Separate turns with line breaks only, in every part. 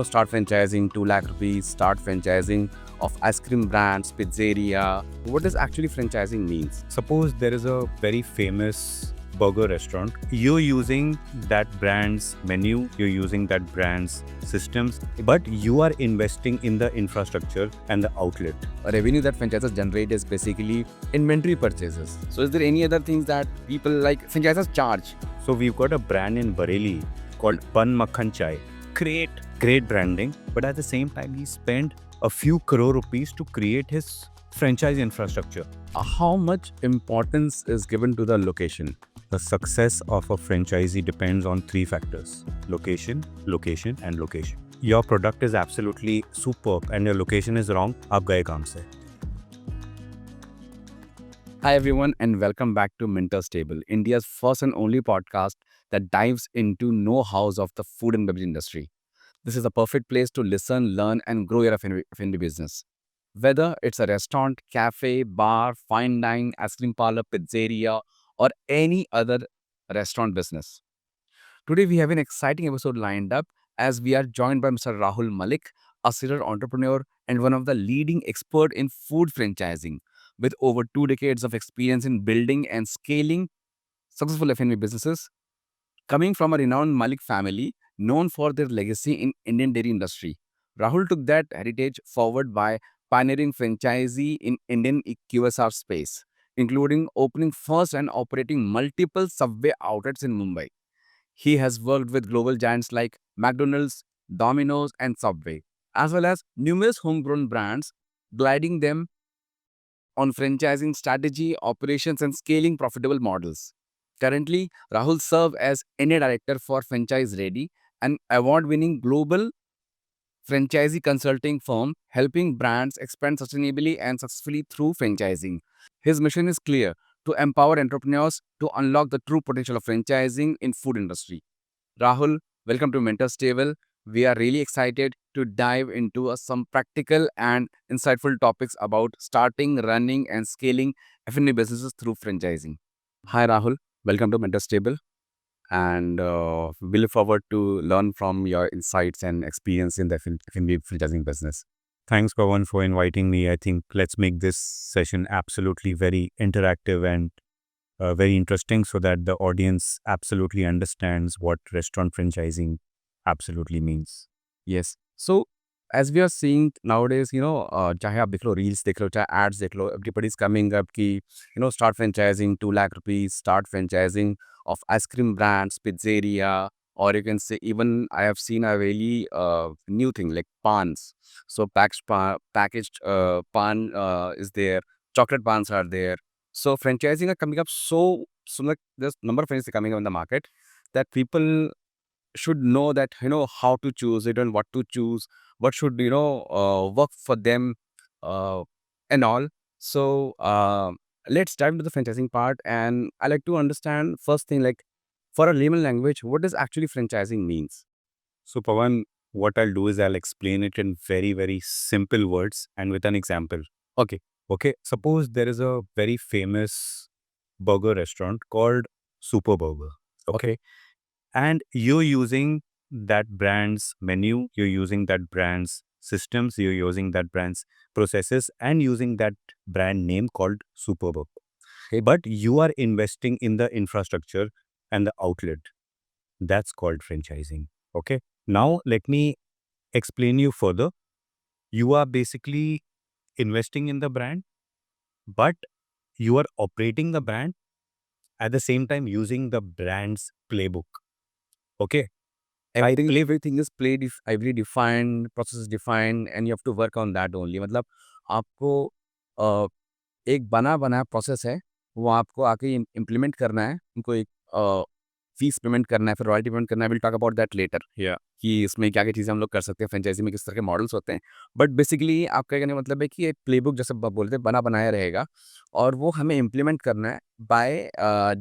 start franchising 2 lakh rupees, start franchising of ice cream brands, pizzeria. What does actually franchising means?
Suppose there is a very famous burger restaurant. You're using that brand's menu, you're using that brand's systems, but you are investing in the infrastructure and the outlet.
A revenue that franchises generate is basically inventory purchases. So is there any other things that people like franchises charge?
So we've got a brand in Bareilly called Pan Makhan Chai. Great branding, but at the same time he spent a few crore rupees to create his franchise infrastructure.
How much importance is given to the location?
The success of a franchisee depends on 3 factors: location, location, and location. Your product is absolutely superb and your location is wrong, आप गए काम से.
Hi everyone and welcome back to Minter's Table, India's first and only podcast that dives into know-hows of the food and beverage industry. This is a perfect place to listen, learn and grow your F&B business. Whether it's a restaurant, cafe, bar, fine dining, ice cream parlor, pizzeria or any other restaurant business. Today we have an exciting episode lined up as we are joined by Mr. Rahul Malik, a serial entrepreneur and one of the leading expert in food franchising with over 2 decades of experience in building and scaling successful F&B businesses. Coming from a renowned Malik family known for their legacy in Indian dairy industry, Rahul took that heritage forward by pioneering franchisee in Indian QSR space, including opening first and operating multiple Subway outlets in Mumbai. He has worked with global giants like McDonald's, Domino's, and Subway, as well as numerous homegrown brands, guiding them on franchising strategy, operations, and scaling profitable models. Currently, Rahul serves as India Director for Franchise Ready, an award-winning global franchisee consulting firm helping brands expand sustainably and successfully through franchising. His mission is clear: to empower entrepreneurs to unlock the true potential of franchising in food industry. Rahul, welcome to Mentor's Table. We are really excited to dive into some practical and insightful topics about starting, running, and scaling F&B businesses through franchising. Hi, Rahul. Welcome to Mentor's Table. And we look forward to learn from your insights and experience in the F&B franchising business.
Thanks, Pawan, for inviting me. I think let's make this session absolutely very interactive and very interesting so that the audience absolutely understands what restaurant franchising absolutely means.
Yes. So, as we are seeing nowadays, चाहे आप देख लो reels देख लो, चाहे ads देख लो, everybody's coming up कि, start franchising 2 lakh rupees, start franchising of ice cream brands, pizzeria, or you can say even I have seen a really new thing like pans. So packaged pan is there, chocolate pans are there. So franchising are coming up so like there's number of franchises coming up in the market that people should know that how to choose it and what to choose, what should work for them, uh, and all. So let's dive into the franchising part, and I like to understand first thing, like, for a layman language, what does actually franchising means?
So, Pawan, what I'll do is I'll explain it in very, very simple words and with an example.
Okay.
Okay. Suppose there is a very famous burger restaurant called Super Burger. Okay. And you're using that brand's menu, you're using that brand's systems, you're using that brand's processes, and using that brand name called Super Burger.
Okay.
But you are investing in the infrastructure and the outlet. That's called franchising. Okay. Now, let me explain you further. You are basically investing in the brand, but you are operating the brand at the same time using the brand's playbook. Okay.
I think everything is already defined, process is defined, and you have to work on that only. मतलब आपको अ, एक बना बनाया process है, वो आपको आके implement करना है, उनको एक फीस पेमेंट करना है, फिर रॉयल्टी पेमेंट करना है। Will talk about that letter
Yeah.
कि इसमें क्या-क्या चीज़ें हम लोग कर सकते हैं, फ्रेंचाइज़ी में किस तरह के मॉडल्स होते हैं। बट बेसिकली आपका कहने का मतलब है कि एक प्लेबुक जैसे ब बोलते हैं बना बनाया रहेगा और वो हमें इम्प्लीमेंट करना है by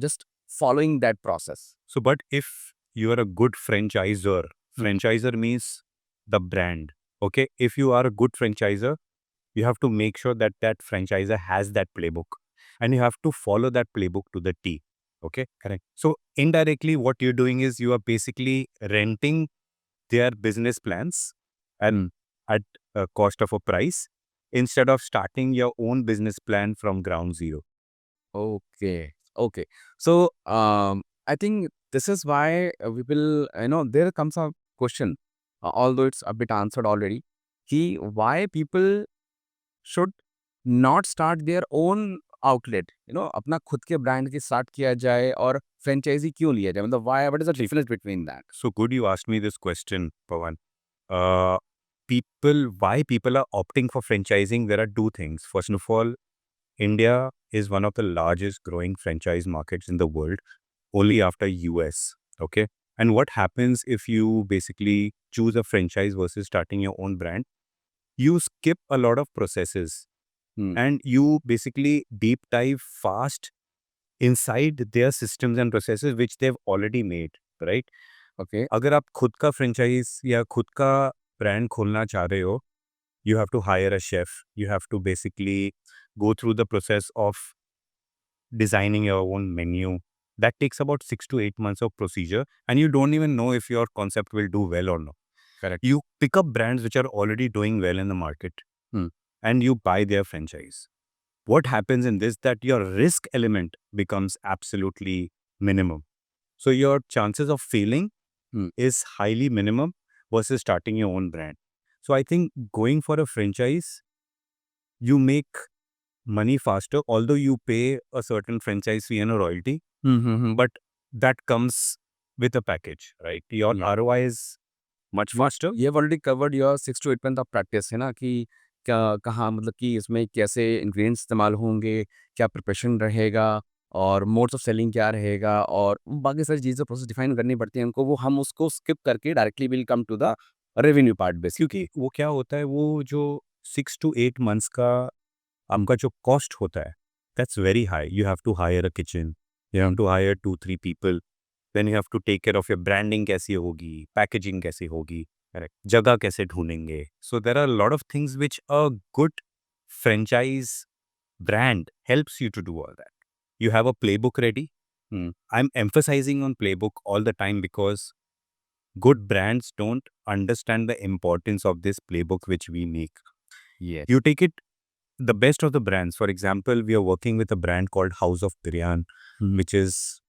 just following that process.
So, but if you are a good franchisor,
hmm,
franchisor means the brand. Okay. If you are a good franchisor, you have to make sure that that franchisor has that playbook and you have to follow that playbook to the T. Okay.
Correct.
So, indirectly, what you're doing is you are basically renting their business plans at
Hmm.
at a cost of a price instead of starting your own business plan from ground zero.
Okay. Okay. So, I think this is why we will, there comes a question, although it's a bit answered already, why people should not start their own outlet, अपना खुद के brand की start किया जाए और franchise क्यों लिया जाए, मतलब why, what is the difference between that?
So good you asked me this question, Pawan. Uh, why people are opting for franchising? There are two things. First of all, India is one of the largest growing franchise markets in the world, only after US. Okay. And what happens if you basically choose a franchise versus starting your own brand? You skip a lot of processes
Hmm.
and you basically deep dive fast inside their systems and processes which they've already made, right?
Okay.
अगर आप खुद का franchise या खुद का brand खोलना चाह रहे हो, you have to hire a chef. You have to basically go through the process of designing your own menu. That takes about 6 to 8 months of procedure, and you don't even know if your concept will do well or not.
Correct.
You pick up brands which are already doing well in the market,
Hmm.
and you buy their franchise. What happens in this that your risk element becomes absolutely minimum. So your chances of failing
Hmm.
is highly minimum versus starting your own brand. So I think going for a franchise, you make money faster, although you pay a certain franchise fee and a royalty,
Hmm.
but that comes with a package, right? Your
Yeah.
ROI is much faster.
ये already covered your 6 to 8 month of practice, है ना, कि क्या कहाँ, मतलब कि इसमें कैसे इंग्रेडिएंट्स इस्तेमाल होंगे, क्या प्रिपरेशन रहेगा और मोड्स ऑफ सेलिंग क्या रहेगा और बाकी सारी चीज़ें प्रोसेस डिफाइन करनी पड़ती हैं हमको, वो हम उसको स्किप करके directly will come to the revenue part
क्योंकि
बेसिकली।
वो क्या होता है, वो जो 6 to 8 months का आपका जो कॉस्ट होता है, that's very high. You have to hire a kitchen, you have to hire 2-3 people, then you have to take care of your branding कैसी होगी, पैकेजिंग कैसी होगी, करेक्ट, जगह कैसे ढूंढेंगे. So there are lot of things which a good franchise brand helps you to do all that. You have a playbook ready. I'm emphasizing on playbook all the time because good brands don't understand the importance of this playbook which we make.
ये
You take it, the best of the brands. For example, we are working with a brand called House of Biryan, which is,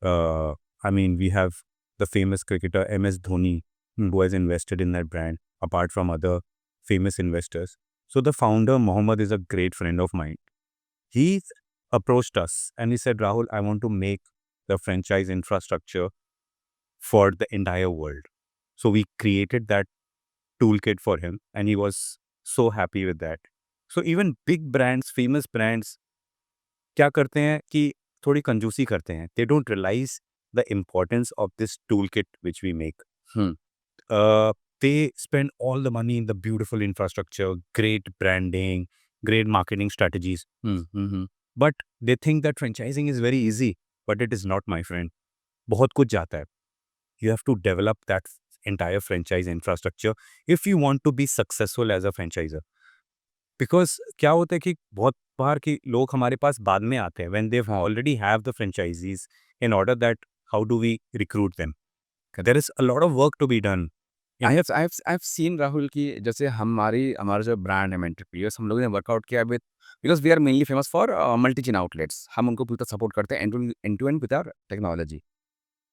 I mean, we have the famous cricketer MS Dhoni, who has invested in that brand, apart from other famous investors. So the founder, Mohammed, is a great friend of mine. He approached us and he said, Rahul, I want to make the franchise infrastructure for the entire world. So we created that toolkit for him and he was so happy with that. So even big brands, famous brands, क्या करते हैं कि थोड़ी कंजूसी करते हैं. They don't realize the importance of this toolkit which we make.
Hmm.
They spend all the money in the beautiful infrastructure, great branding, great marketing strategies. But they think that franchising is very easy, but it is not, my friend. बहुत कुछ जाता है. You have to develop that entire franchise infrastructure if you want to be successful as a franchisor. Because क्या होता है कि बहुत बार कि लोग हमारे पास बाद में आते हैं when they
हाँ,
already have the franchisees. In order that, how do we recruit them? There is a lot of work to be done.
I have seen Rahul की जैसे हमारा जो ब्रांड है मेंटर पीएस, हम लोगों ने वर्कआउट किया with, because we are mainly famous for multi chain outlets, हम उनको पूरा सपोर्ट करते हैं end to end with our technology.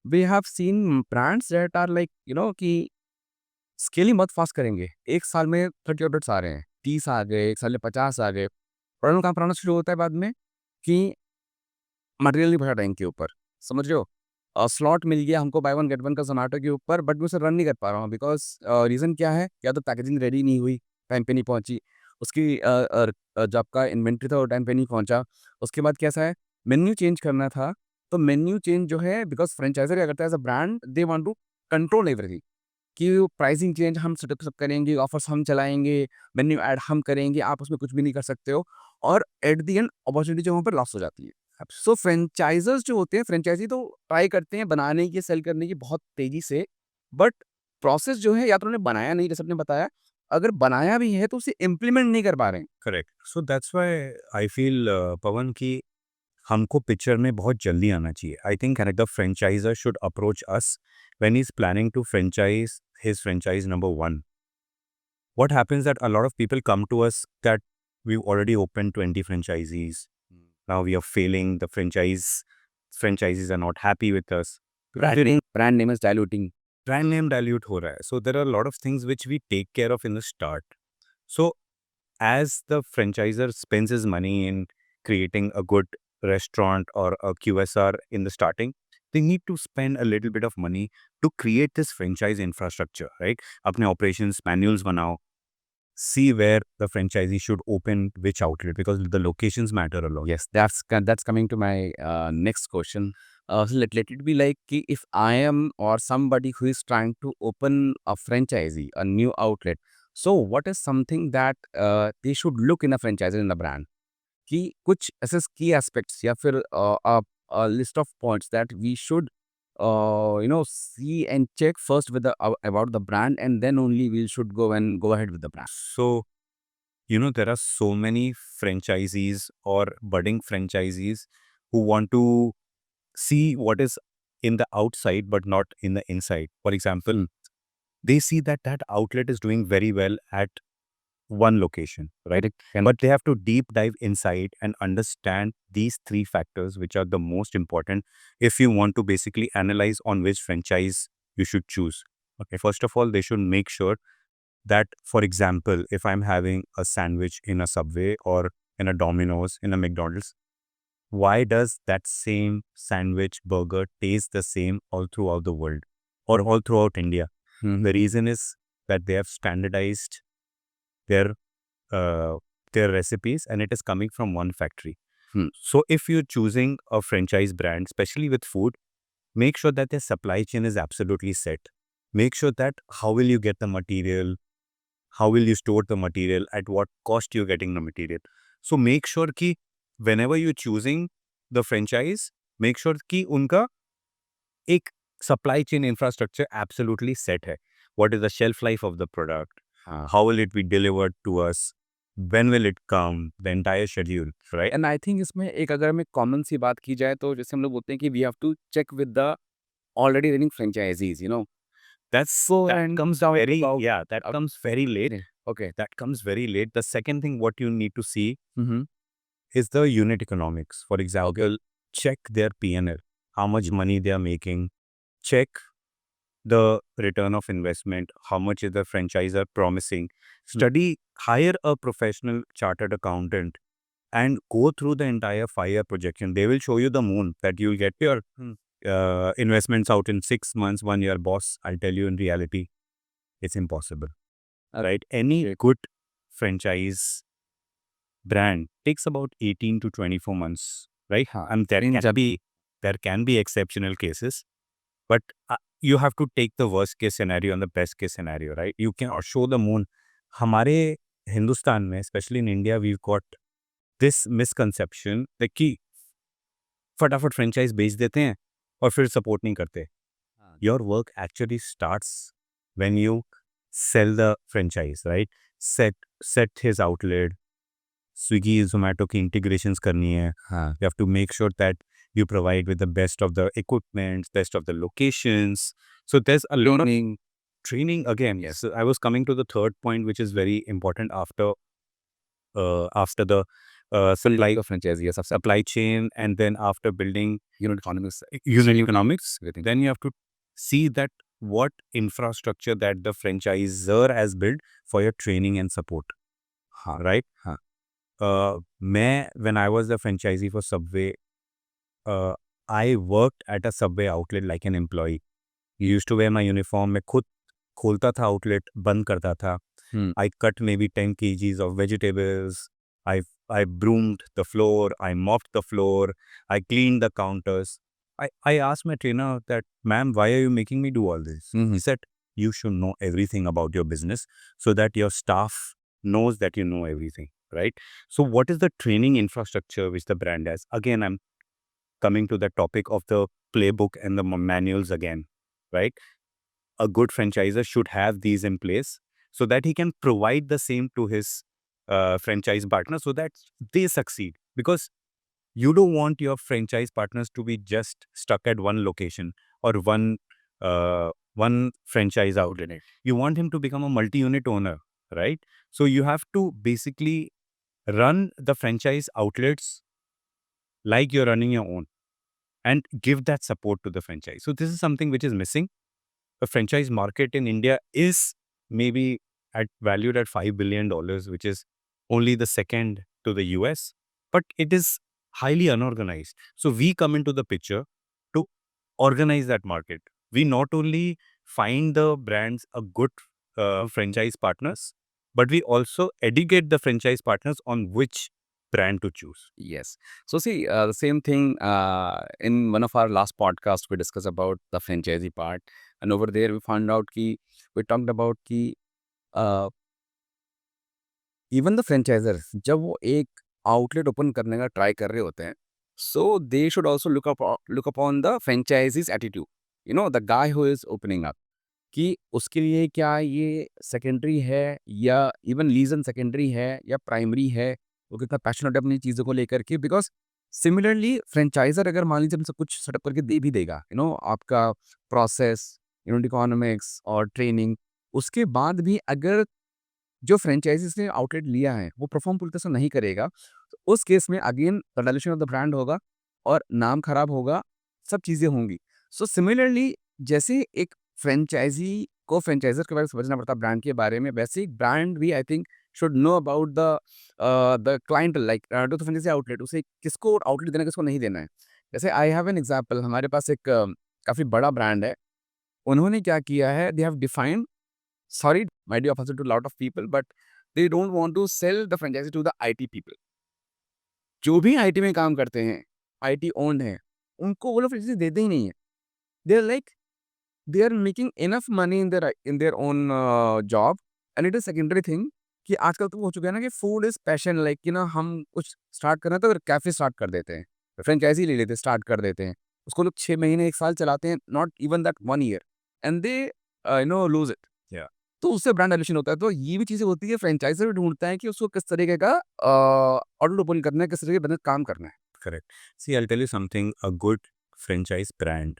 We have seen brands that are like कि स्केलिंग बहुत फास्ट करेंगे। 1 साल में 30 आउटलेट्स आ रहे हैं, 30 आ गए, 1 साल में 50 आ गए। प्रॉब्लम कहाँ पर आना शुरू होता है बाद में कि मटेरियल नहीं बचा टैंक के ऊपर, समझ रहे हो? स्लॉट मिल गया हमको बाय वन गेट वन का ज़ोमैटो के ऊपर, बट मैं उसे रन नहीं कर पा रहा हूँ बिकॉज़ रीज़न क्या है? या तो पैकेजिंग रेडी नहीं हुई, टाइम पे नहीं पहुँची, उसकी जो आपका इन्वेंटरी था वो टाइम पे नहीं पहुँचा। उसके बाद कैसा है, मेन्यू चेंज करना था, तो मेन्यू चेंज जो है, बिकॉज़ फ्रैंचाइज़र क्या करता है as a brand, they want to control everything, कि वो प्राइसिंग चेंज हम सेटअप सब करेंगे, ऑफर्स हम चलाएँगे, मेन्यू ऐड हम करेंगे, आप उसमें कुछ भी नहीं कर सकते हो और एट द एंड अपॉर्च्युनिटी जो वहाँ पे लॉस हो जाती है। सो फ्रैंचाइज़र्स जो होते हैं, फ्रैंचाइज़ी तो ट्राई करते हैं बनाने की, सेल करने की बहुत तेज़ी से, बट प्रोसेस जो है या तो उन्होंने बनाया नहीं, जैसे आपने बताया, अगर बनाया भी है तो उसे इम्प्लीमेंट नहीं कर पा रहे हैं।
Correct. So that's why I feel, पवन, कि हमको पिक्चर में बहुत जल्दी आना चाहिए. I think the franchisor should approach us when he's planning to franchise his franchise number 1. What happens that a lot of people come to us that we've already opened 20 franchisees. Now we are failing. The franchisees are not happy with us.
Brand name is diluting.
Brand name dilute ho raha hai. So there are a lot of things which we take care of in the start. So as the franchisor spends his money in creating a good restaurant or a QSR in the starting, they need to spend a little bit of money to create this franchise infrastructure, right? Apne operations manuals banao. See where the franchisee should open which outlet, because the locations matter a lot.
Yes, that's coming to my next question. So let it be like कि if I am or somebody who is trying to open a franchisee, a new outlet. So what is something that they should look in a franchisee in the brand? कि कुछ ऐसे key aspects या फिर a list of points that we should see and check first with about the brand, and then only we should go ahead with the brand.
So, there are so many franchisees or budding franchisees who want to see what is in the outside but not in the inside. For example, they see that outlet is doing very well at one location, right? But they have to deep dive inside and understand these 3 factors, which are the most important if you want to basically analyze on which franchise you should choose. Okay, first of all, they should make sure that, for example, if I'm having a sandwich in a Subway or in a Domino's, in a McDonald's, why does that same sandwich burger taste the same all throughout the world or all throughout India? The reason is that they have standardized their recipes, and it is coming from one factory. So if you're choosing a franchise brand, especially with food, make sure that their supply chain is absolutely set. Make sure that how will you get the material, how will you store the material, at what cost you're getting the material. So make sure कि whenever you're choosing the franchise, make sure कि उनका एक supply chain infrastructure absolutely set है. What is the shelf life of the product? How will it be delivered to us? When will it come? The entire schedule, right?
And I think इसमें एक अगर हमें common सी बात की जाए तो जैसे हम लोग बोलते हैं कि we have to check with the already running franchisees
That
and
comes
down
very,
about
that comes very late.
okay.
That comes very late. The second thing what you need to see
Mm-hmm.
is the unit economics. For example, check their P&L, how much money they are making. Check the return of investment, how much is the franchisor promising. Study, hire a professional chartered accountant and go through the entire 5-year projection. They will show you the moon that you'll get your investments out in 6 months, 1 year. Boss, I'll tell you, in reality, it's impossible. Right? Any good franchise brand takes about 18 to 24 months, right? And there can be exceptional cases, but you have to take the worst case scenario and the best case scenario, right? You cannot show the moon. हमारे हिंदुस्तान में, especially in India, we've got this misconception that कि फटाफट franchise बेच देते हैं और फिर support नहीं करते. Your work actually starts when you sell the franchise, right? Set his outlet. Swiggy, Zomato की integrations करनी है. You have to make sure that you provide with the best of the equipment, best of the locations. So there's a lot of training again. Yes. So I was coming to the third point, which is very important after the supply chain, and then after building unit economics, then you have to see that what infrastructure that the franchisor has built for your training and support. Right? When I was the franchisee for Subway, I worked at a Subway outlet like an employee. I used to wear my uniform. मैं खुद खोलता था outlet, बंद करता था. I cut maybe 10 kgs of vegetables. I broomed the floor. I mopped the floor. I cleaned the counters. I asked my trainer that, ma'am, why are you making me do all this? He said, you should know everything about your business so that your staff knows that you know everything, right? So what is the training infrastructure which the brand has? Again, I'm coming to the topic of the playbook and the manuals again, right? A good franchisor should have these in place so that he can provide the same to his franchise partner so that they succeed. Because you don't want your franchise partners to be just stuck at one location or one one franchise outlet. You want him to become a multi-unit owner, right? So you have to basically run the franchise outlets like you're running your own and give that support to the franchise. So this is something which is missing. The franchise market in India is maybe valued at $5 billion, which is only the second to the US, but it is highly unorganized. So we come into the picture to organize that market. We not only find the brands a good franchise partners, but we also educate the franchise partners on which brand to choose.
Yes. So see, the same thing in one of our last podcasts, we discussed about the franchisee part. And over there, we found out we talked about even the franchisers जब वो एक outlet open करने का try कर रहे होते हैं, so they should also look upon the franchisee's attitude, the guy who is opening up, कि उसके लिए क्या ये सेकेंडरी है या इवन लीजन सेकेंडरी है या प्राइमरी है, वो कितना पैशनेट है अपनी चीज़ों को लेकर के, बिकॉज सिमिलरली फ्रेंचाइजर अगर मान लीजिए सब कुछ सेटअप करके दे भी देगा, आपका प्रोसेस, इकोनॉमिक्स और ट्रेनिंग, उसके बाद भी अगर जो फ्रेंचाइज़ीज़ ने आउटलेट लिया है, वो परफ़ॉर्म पूरी तरह से नहीं करेगा, तो उस केस में again the dilution of the brand होगा और नाम खराब होगा, सब चीज़ें होंगी। सो सिमिलरली जैसे एक फ्रेंचाइज़ी को फ्रेंचाइज़र के बारे में समझना पड़ता है ब्रांड के बारे में, वैसे ही ब्रांड भी I think should know about the client, like to the franchisee outlet, उसे किसको आउटलेट देना है, किसको नहीं देना है। जैसे आई हैव एन एग्ज़ाम्पल, हमारे पास एक काफ़ी बड़ा ब्रांड है, उन्होंने क्या किया है, they have defined, sorry, might be offensive to a lot of people, but they don't want to sell the franchise to the IT people. जो भी IT में काम करते हैं, IT owned हैं, उनको वो लोग franchise देते ही नहीं है। They are like, they are making enough money in their own job, and it is secondary thing कि आजकल तो हो चुका है ना कि फूड इज पैशन, लाइक कि ना हम कुछ स्टार्ट करना है तो कैफे स्टार्ट कर देते हैं, फ्रेंचाइजी ले लेते हैं, स्टार्ट कर देते हैं, उसको लोग 6 महीने 1 साल चलाते हैं, not even that 1 year, and they lose it.
Yeah.
तो उससे ब्रांड एडिशन होता है। तो ये भी चीज़ें होती है, फ्रेंचाइज़र भी ढूँढता है कि उसको किस तरीके का ऑर्डर ओपन करना है, किस तरीके का बिज़नेस काम करना है।
Correct. See, I'll tell you something. A good franchise brand,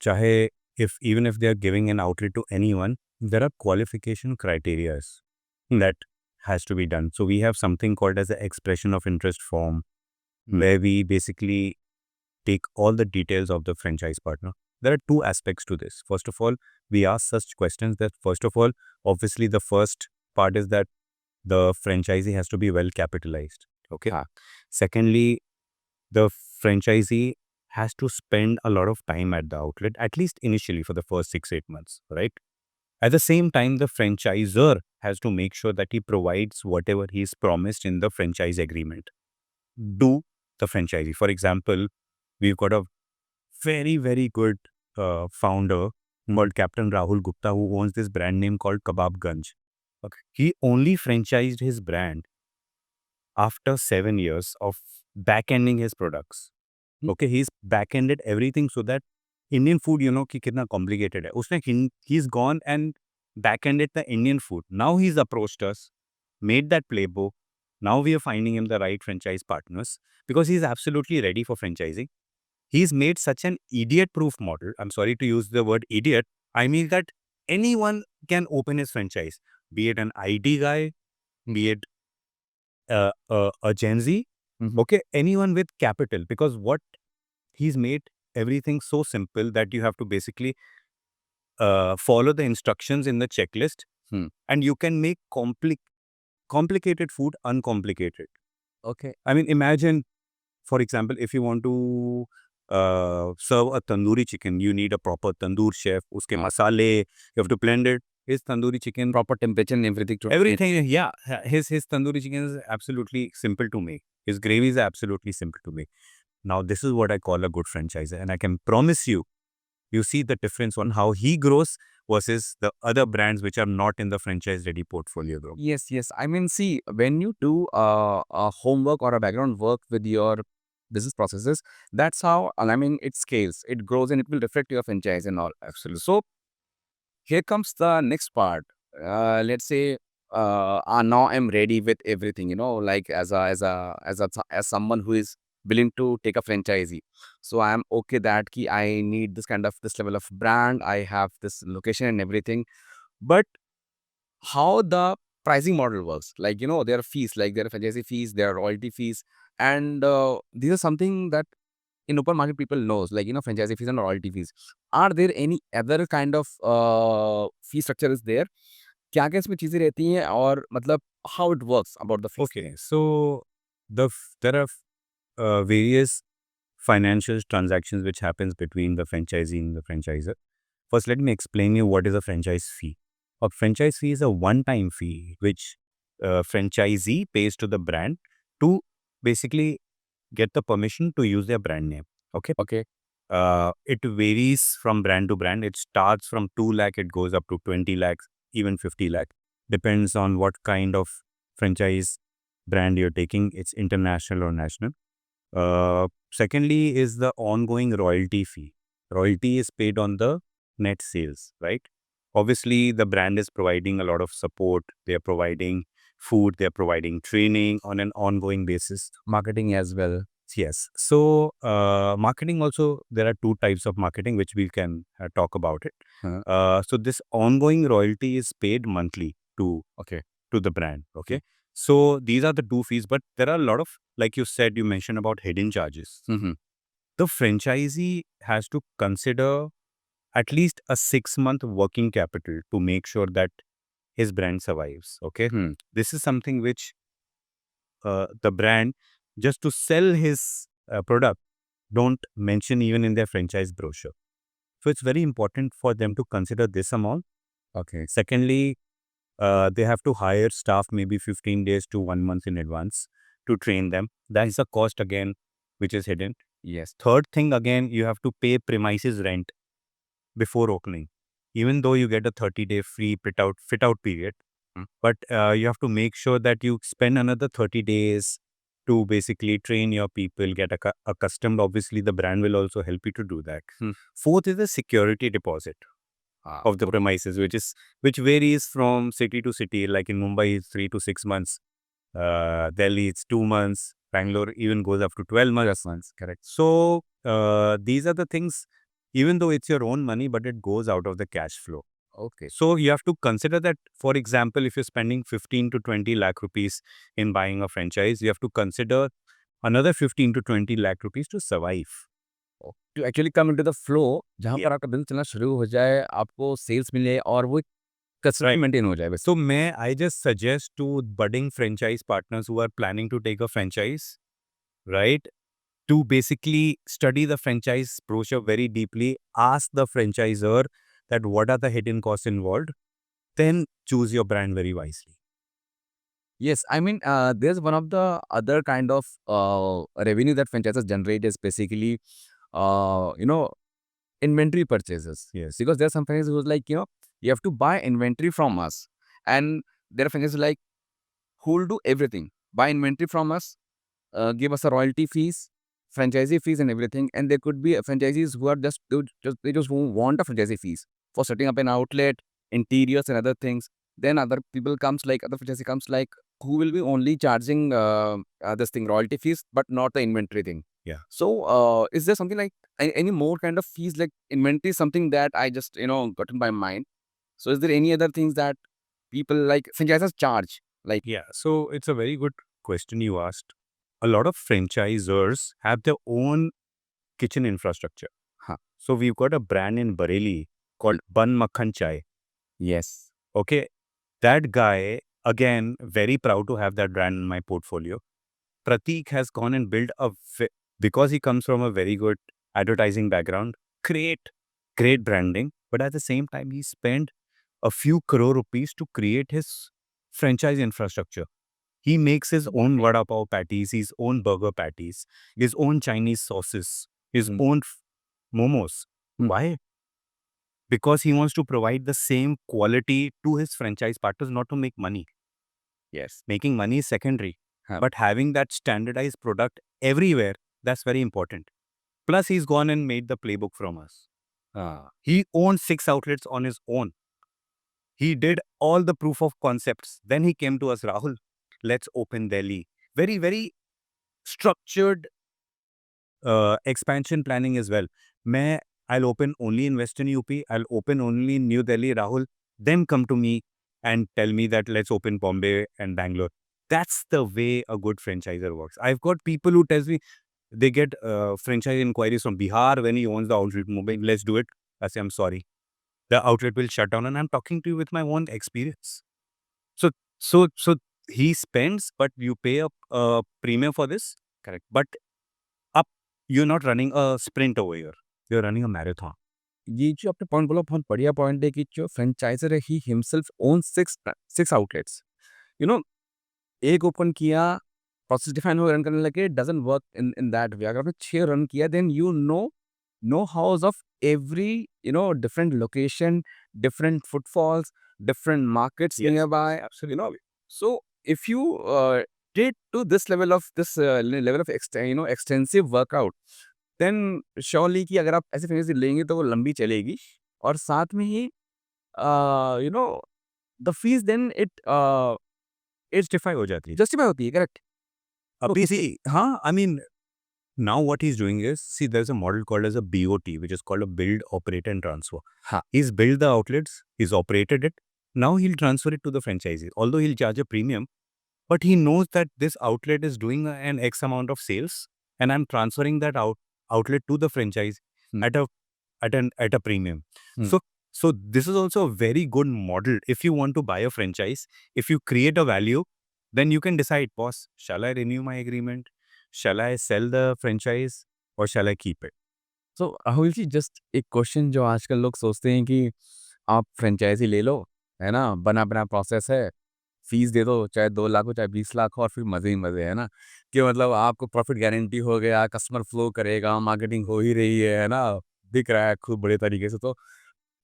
chahe if even if they are giving an outlet to anyone, there are qualification criterias that has to be done. So we have something called as the expression of interest form, where we basically take all the details of the franchise partner. There are two aspects to this. First of all, we ask such questions that, first of all, obviously the first part is that the franchisee has to be well capitalized. Okay.
हाँ।
Secondly, the franchisee has to spend a lot of time at the outlet, at least initially for the first 6-8 months, right? At the same time, the franchisor has to make sure that he provides whatever he's promised in the franchise agreement to the franchisee. For example, we've got a very, very good founder called Captain Rahul Gupta, who owns this brand name called Kebabganj. Okay. He only franchised his brand after 7 years of back-ending his products. Okay, he's back-ended everything so that Indian food, ki kitna complicated hai. He's gone and back-ended the Indian food. Now he's approached us, made that playbook. Now we are finding him the right franchise partners because he's absolutely ready for franchising. He's made such an idiot-proof model. I'm sorry to use the word idiot. I mean that anyone can open his franchise, be it an IT guy, be it a Gen Z, okay, anyone with capital, because what he's made everything so simple that you have to basically follow the instructions in the checklist, and you can make complicated food uncomplicated.
Okay.
I mean, imagine, for example, if you want to serve a tandoori chicken, you need a proper tandoor chef, uske masale, you have to blend it. His tandoori chicken,
Proper temperature and everything.
everything, yeah. His tandoori chicken is absolutely simple to make. His gravy is absolutely simple to make. Now, this is what I call a good franchisor, and I can promise you, you see the difference on how he grows versus the other brands which are not in the franchise-ready portfolio, bro.
Yes, yes. I mean, see, when you do a homework or a background work with your business processes, that's how, I mean, it scales, it grows, and it will reflect your franchise and all.
Absolutely.
So here comes the next part. Let's say now I'm ready with everything, like as someone who is willing to take a franchisee. So I am okay that ki I need this level of brand. I have this location and everything. But how the pricing model works? Like, there are fees, like there are franchisee fees, there are royalty fees, and these are something that in open market people knows, like, franchisee fees and royalty fees. Are there any other kind of fee structure is there? क्या-क्या इसमें चीज़ें रहती हैं और मतलब how it works about the fees?
Okay, so there are various financial transactions which happens between the franchisee and the franchisor. First, let me explain you what is a franchise fee. A franchise fee is a one-time fee which franchisee pays to the brand to basically get the permission to use their brand name. Okay.
Okay.
It varies from brand to brand. It starts from 2 lakh, it goes up to 20 lakhs, even 50 lakh. Depends on what kind of franchise brand you're taking. It's international or national. Secondly is the ongoing royalty fee. Royalty is paid on the net sales, right? Obviously, the brand is providing a lot of support. They are providing food. They are providing training on an ongoing basis.
Marketing as well.
Yes. So, marketing also, there are two types of marketing, which we can talk about it.
Huh.
So, this ongoing royalty is paid monthly
Okay.
to the brand. Okay. So, these are the two fees, but there are a lot of, like you said, you mentioned about hidden charges.
Mm-hmm.
The franchisee has to consider at least a 6-month working capital to make sure that his brand survives. Okay.
Hmm.
This is something which the brand, just to sell his product, don't mention even in their franchise brochure. So it's very important for them to consider this amount.
Okay.
Secondly, they have to hire staff maybe 15 days to 1 month in advance to train them. That is a cost again, which is hidden.
Yes.
Third thing, again, you have to pay premises rent before opening, even though you get a 30-day free fit out period.
Hmm.
But you have to make sure that you spend another 30 days to basically train your people, get accustomed. Obviously, the brand will also help you to do that.
Hmm.
Fourth is the security deposit of the premises, which varies from city to city. Like in Mumbai, it's 3 to 6 months. Delhi, it's 2 months. Bangalore even goes up to 12 months.
12 months. Correct.
So these are the things, even though it's your own money, but it goes out of the cash flow.
Okay.
So you have to consider that, for example, if you're spending 15 to 20 lakh rupees in buying a franchise, you have to consider another 15 to 20 lakh rupees to survive.
To actually come into the flow, जहाँ
Yeah.
पर आपका business चलना शुरू हो जाए, आपको sales मिले और वो कंसिस्टेंट
Right.
मेंटेन हो जाए बस।
So may I just suggest to budding franchise partners who are planning to take a franchise, right, to basically study the franchise brochure very deeply, ask the franchisor that what are the hidden costs involved, then choose your brand very wisely.
Yes, I mean, there's one of the other kind of revenue that franchises generate is basically, uh, you know, inventory purchases.
Yes.
Because there are some franchises who's like, you have to buy inventory from us. And there are franchises like, who will do everything. Buy inventory from us, give us a royalty fees, franchisee fees and everything. And there could be franchisees who are they just won't want a franchisee fees for setting up an outlet, interiors and other things. Then other franchisee comes like, who will be only charging this thing, royalty fees, but not the inventory thing.
Yeah.
So is there something like any more kind of fees, like inventory is something that I just, got in my mind. So is there any other things that people like franchises charge? Like,
Yeah. So it's a very good question you asked. A lot of franchisors have their own kitchen infrastructure.
huh,
So we've got a brand in Bareilly called Ban Makhan Chai.
yes.
Okay. That guy, again, very proud to have that brand in my portfolio. Pratik has gone and built because he comes from a very good advertising background, great branding, but at the same time, he spent a few crore rupees to create his franchise infrastructure. He makes his own vada pav patties, his own burger patties, his own Chinese sauces, his
Hmm.
own momos.
Hmm.
Why? Because he wants to provide the same quality to his franchise partners, not to make money.
Yes.
Making money is secondary,
Huh.
but having that standardized product everywhere, that's very important. Plus, he's gone and made the playbook from us. He owned 6 outlets on his own. He did all the proof of concepts. Then he came to us, Rahul, let's open Delhi. Very, very structured expansion planning as well. I'll open only in Western UP, I'll open only in New Delhi, Rahul, then come to me and tell me that let's open Bombay and Bangalore. That's the way a good franchisor works. I've got people who tells me they get franchise inquiries from Bihar when he owns the outlet in Mumbai. Let's do it. I say, I'm sorry. The outlet will shut down, and I'm talking to you with my own experience. So, so he spends, but you pay a premium for this.
Correct.
But up, you're not running a sprint over here. You're running a marathon.
ये जो आपने point बोला बहुत बढ़िया point है कि जो franchisor है he himself own six outlets you know एक ओपन किया प्रोसेस डिफाइन हो रन करने लगे doesn't work in that way अगर आपने 6 रन किया then you know house of every different location different footfalls different markets
Yes.
Nearby
Absolutely.
so if you did to this level of extensive workout then surely कि अगर आप ऐसे franchise लेंगे तो वो लंबी चलेगी और साथ में ही you know the fees then it
Justify हो जाती है.
जस्टिफाई होती है correct
Abhi, see, I mean, now what he's doing is, see, there's a model called as a BOT, which is called a build, operate, and transfer.
हाँ.
He's built the outlets, he's operated it. Now he'll transfer it to the franchisee. Although he'll charge a premium, but he knows that this outlet is doing an X amount of sales, and I'm transferring that outlet to the franchise
Hmm.
at a premium.
Hmm.
So this is also a very good model. If you want to buy a franchise, if you create a value, then you can decide, boss, shall I renew my agreement? Shall I sell the franchise or shall I keep it?
So Rahul ji just एक question जो आजकल लोग सोचते हैं कि आप franchise ले लो है ना बना बना प्रोसेस है फीस दे दो चाहे 2 लाख हो चाहे 20 लाख हो और फिर मज़े ही मज़े है ना कि मतलब आपको प्रॉफिट गारंटी हो गया कस्टमर फ्लो करेगा मार्केटिंग हो ही रही है ना दिख रहा है खूब बड़े तरीके से तो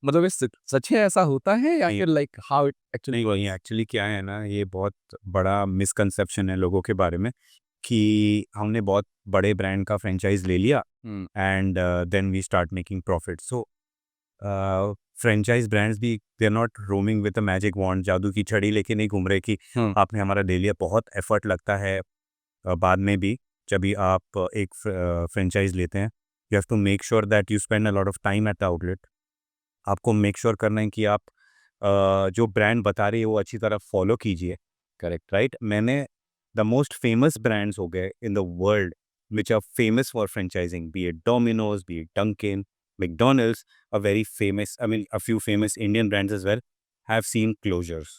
मतलब ये सच है ऐसा होता है या
नहीं।
फिर लाइक हाउ इट एक्चुअली
नहीं, वही एक्चुअली क्या है ना, ये बहुत बड़ा मिसकंसेप्शन है लोगों के बारे में कि हमने बहुत बड़े ब्रांड का फ्रेंचाइज ले लिया and then we start making profit. So franchise brands भी they are not roaming with a magic wand, जादू की छड़ी लेके नहीं घूम रहे कि आपने हमारा ले लिया. बहुत एफर्ट लगता है बाद में भी. जब भी आप एक फ्रेंचाइज लेते हैं, you have to make sure that you spend a lot of time at the outlet. आपको मेक श्योर करना है कि आप जो ब्रांड बता रही है वो अच्छी तरह फॉलो कीजिए. Correct, right. मैंने द मोस्ट फेमस ब्रांड्स हो गए in the world which are famous for franchising, be it Domino's, be it Dunkin', McDonald's, a few famous Indian brands as well, have seen closures.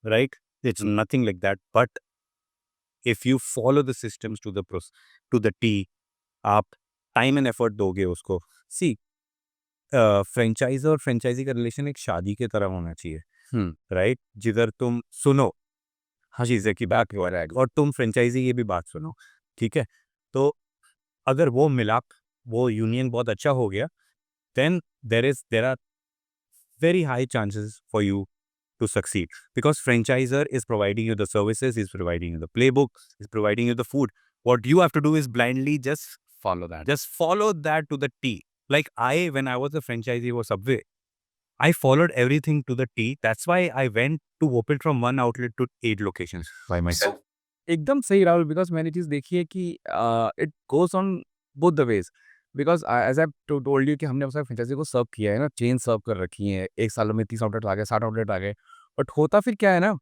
Right? It's nothing like that. But if you follow the systems to the T, आप time and effort दोगे उसको. See, franchisor और franchise का relation एक शादी की तरह होना चाहिए. राइट, जिधर तुम सुनो हर चीज़ें की बात हो रहा है और तुम फ्रेंचाइजी की भी बात सुनो. ठीक है, तो अगर वो मिलाप, वो यूनियन बहुत अच्छा हो गया, then there are very high chances for you to succeed because franchisor is providing you the services, is providing you the playbook, is providing you the food. What you have to do is blindly just
follow
that to the T. Like when I was a franchisee for Subway, I followed everything to the T. That's why I went to open from one outlet to 8 locations by myself.
एकदम सही Rahul because मैंने चीज़ देखी है कि it goes on both the ways because as I told you कि हमने अपने franchise को सर्व किया है ना चेन सर्व कर रखी है 1 साल में 30 आउटलेट आ गए 60 आउटलेट आ गए बट होता फिर क्या है ना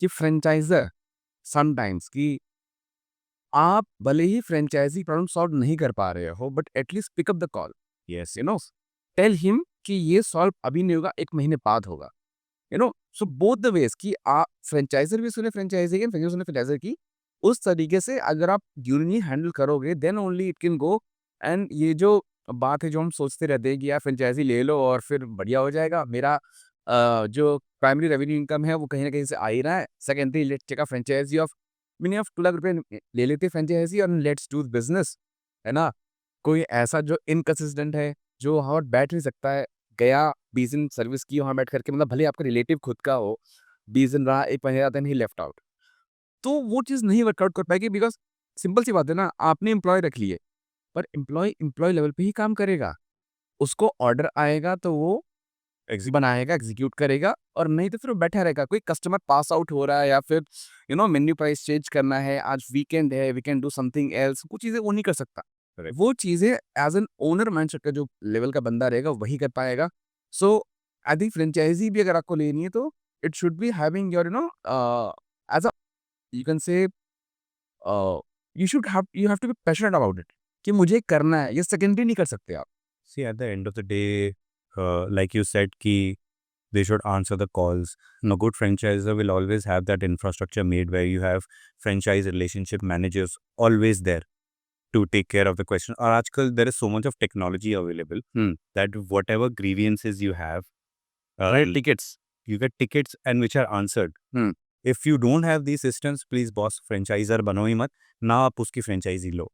कि फ्रेंचाइजर समटाइम्स कि आप भले ही फ्रेंचाइजी प्रॉब्लम सॉल्व नहीं कर पा रहे हो but at least pick up the call
Yes.
Tell him कि ये सॉल्व अभी नहीं होगा 1 महीने बाद होगा सो बोथ द वेज कि आप फ्रेंचाइजर भी सुने फ्रेंचाइजी की फ्रेंचाइजर सुने फ्रेंचाइजर की उस तरीके से अगर आप यूनियनली हैंडल करोगे then only it can go and ये जो बात है जो हम सोचते रहते हैं कि यार फ्रेंचाइजी ले लो और फिर बढ़िया हो जाएगा मेरा जो प्राइमरी रेवेन्यू इनकम है वो कहीं ना कहीं से आ ही रहा है secondary let's take a franchisee of minimum of 2 lakh रुपए ले लेते फ्रेंचाइजी और लेट्स डू बिजनेस है ना कोई ऐसा जो इनकंसिस्टेंट है जो वहाँ बैठ नहीं सकता है गया 20 दिन सर्विस की वहाँ बैठ करके मतलब भले आपका रिलेटिव खुद का हो 20 दिन रहा 1 महीना देन ही लेफ्ट आउट तो वो चीज़ नहीं वर्कआउट कर पाएगी बिकॉज सिंपल सी बात है ना आपने एम्प्लॉय रख लिए पर एम्प्लॉय लेवल पे ही काम करेगा उसको ऑर्डर आएगा तो वो बनाएगा, एग्जीक्यूट करेगा, और नहीं तो फिर वो बैठा रहेगा। कोई कस्टमर पास आउट हो रहा है या फिर मेन्यू प्राइस चेंज करना है, आज वीकेंड है, we can do something else, कुछ चीज़ें वो नहीं कर सकता।
Correct.
वो चीज़ें एज़ एन ओनर माइंडसेट का जो लेवल का बंदा रहेगा वही कर पाएगा। सो आई थिंक फ्रेंचाइज़ी भी अगर आपको लेनी है तो it should be having your as a you can say you have to be passionate about it कि मुझे करना है, ये सेकेंडरी नहीं कर सकते आप।
See, at the end of the day, like you said, ki they should answer the calls. A good franchisor will always have that infrastructure made where you have franchise relationship managers always there to take care of the question. Or आजकल there is so much of technology available
Hmm.
that whatever grievances you have,
Right, tickets.
you get tickets and which are answered.
Hmm.
If you don't have these systems, please boss franchisor बनो ही मत, ना आप उसकी franchisee लो.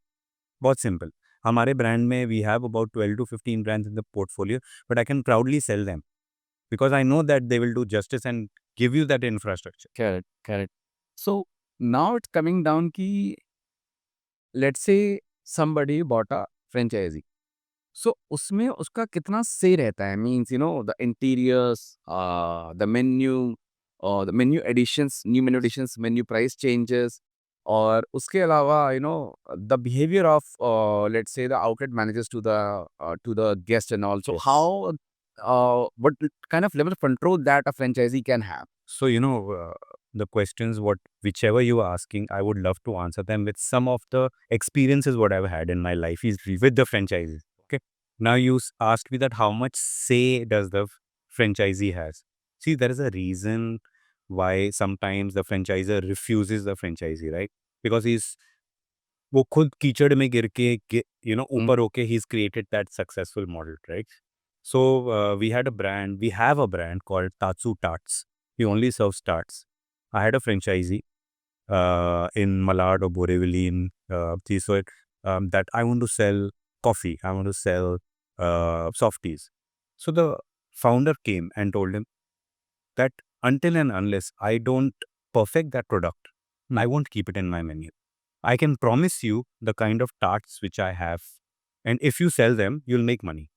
बहुत simple. हमारे brand में we have about 12 to 15 brands in the portfolio, but I can proudly sell them because I know that they will do justice and give you that infrastructure.
Correct, correct. So now it's coming down ki, let's say somebody bought a franchisee. So उसमें उसका कितना say रहता है? Means the interiors, the menu, the menu additions, new menu additions, menu price changes, और उसके अलावा the behavior of let's say the outlet managers to the guest and also
Yes.
how what kind of level of control that a franchisee can have.
So, the questions, whichever you are asking, I would love to answer them with some of the experiences what I've had in my life is with the franchises. Okay. Now you asked me that how much say does the franchisee has. See, there is a reason why sometimes the franchisor refuses the franchisee, right? Because वो खुद कीचड़ में गिर के ऊपर होके he's created that successful model, right? So we have a brand called Tatsu Tarts. He only serves tarts. I had a franchisee in Malad or Borivali in Thisoi that I want to sell coffee. I want to sell softies. So the founder came and told him that until and unless I don't perfect that product, I won't keep it in my menu. I can promise you the kind of tarts which I have, and if you sell them, you'll make money.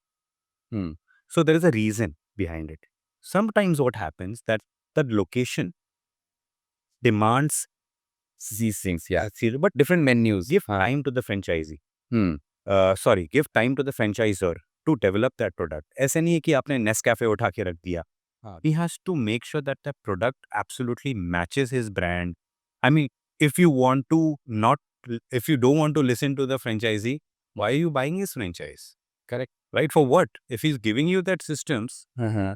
Hmm.
So there is a reason behind it. Sometimes what happens that the location demands
These things, yeah. But different menus.
give time to the franchisee.
Hmm.
Give time to the franchisor to develop that product. ऐसे नहीं है कि आपने Nescafe उठा के रख दिया. He has to make sure that the product absolutely matches his brand. I mean, if you don't want to listen to the franchisee, why are you buying his franchise?
Correct.
Right? For what? If he's giving you that systems,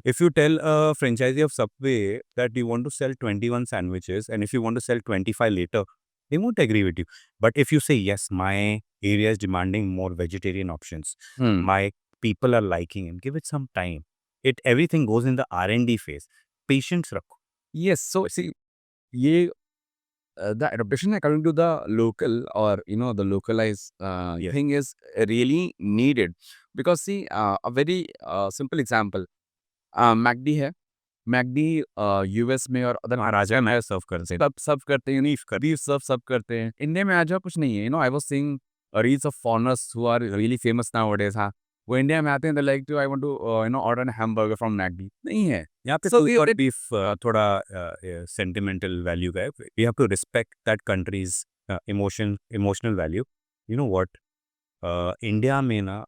if you tell a franchisee of Subway that you want to sell 21 sandwiches and if you want to sell 25 later, they won't agree with you. But if you say, yes, my area is demanding more vegetarian options,
Hmm.
my people are liking it, give it some time. Everything goes in the R&D phase. Patience रखो.
Yes. So see, ये the adaptation according to the local or the localized
Yes.
thing is really needed because see a very simple example, McD है, McD US में और other
महाराजा में सर्व करते हैं.
सब सब करते हैं, बीफ सब करते हैं। इंडिया में आज कुछ नहीं है, I was seeing reels of foreigners who are really famous nowadays. हाँ, वो इंडिया में आते हैं, they like to I want to order an hamburger from McD, नहीं है।
यहाँ पे
So
टू
we
और
already-
बीफ थोड़ा सेंटिमेंटल वैल्यू का है. We have to respect that countries emotional value. You know what, India में ना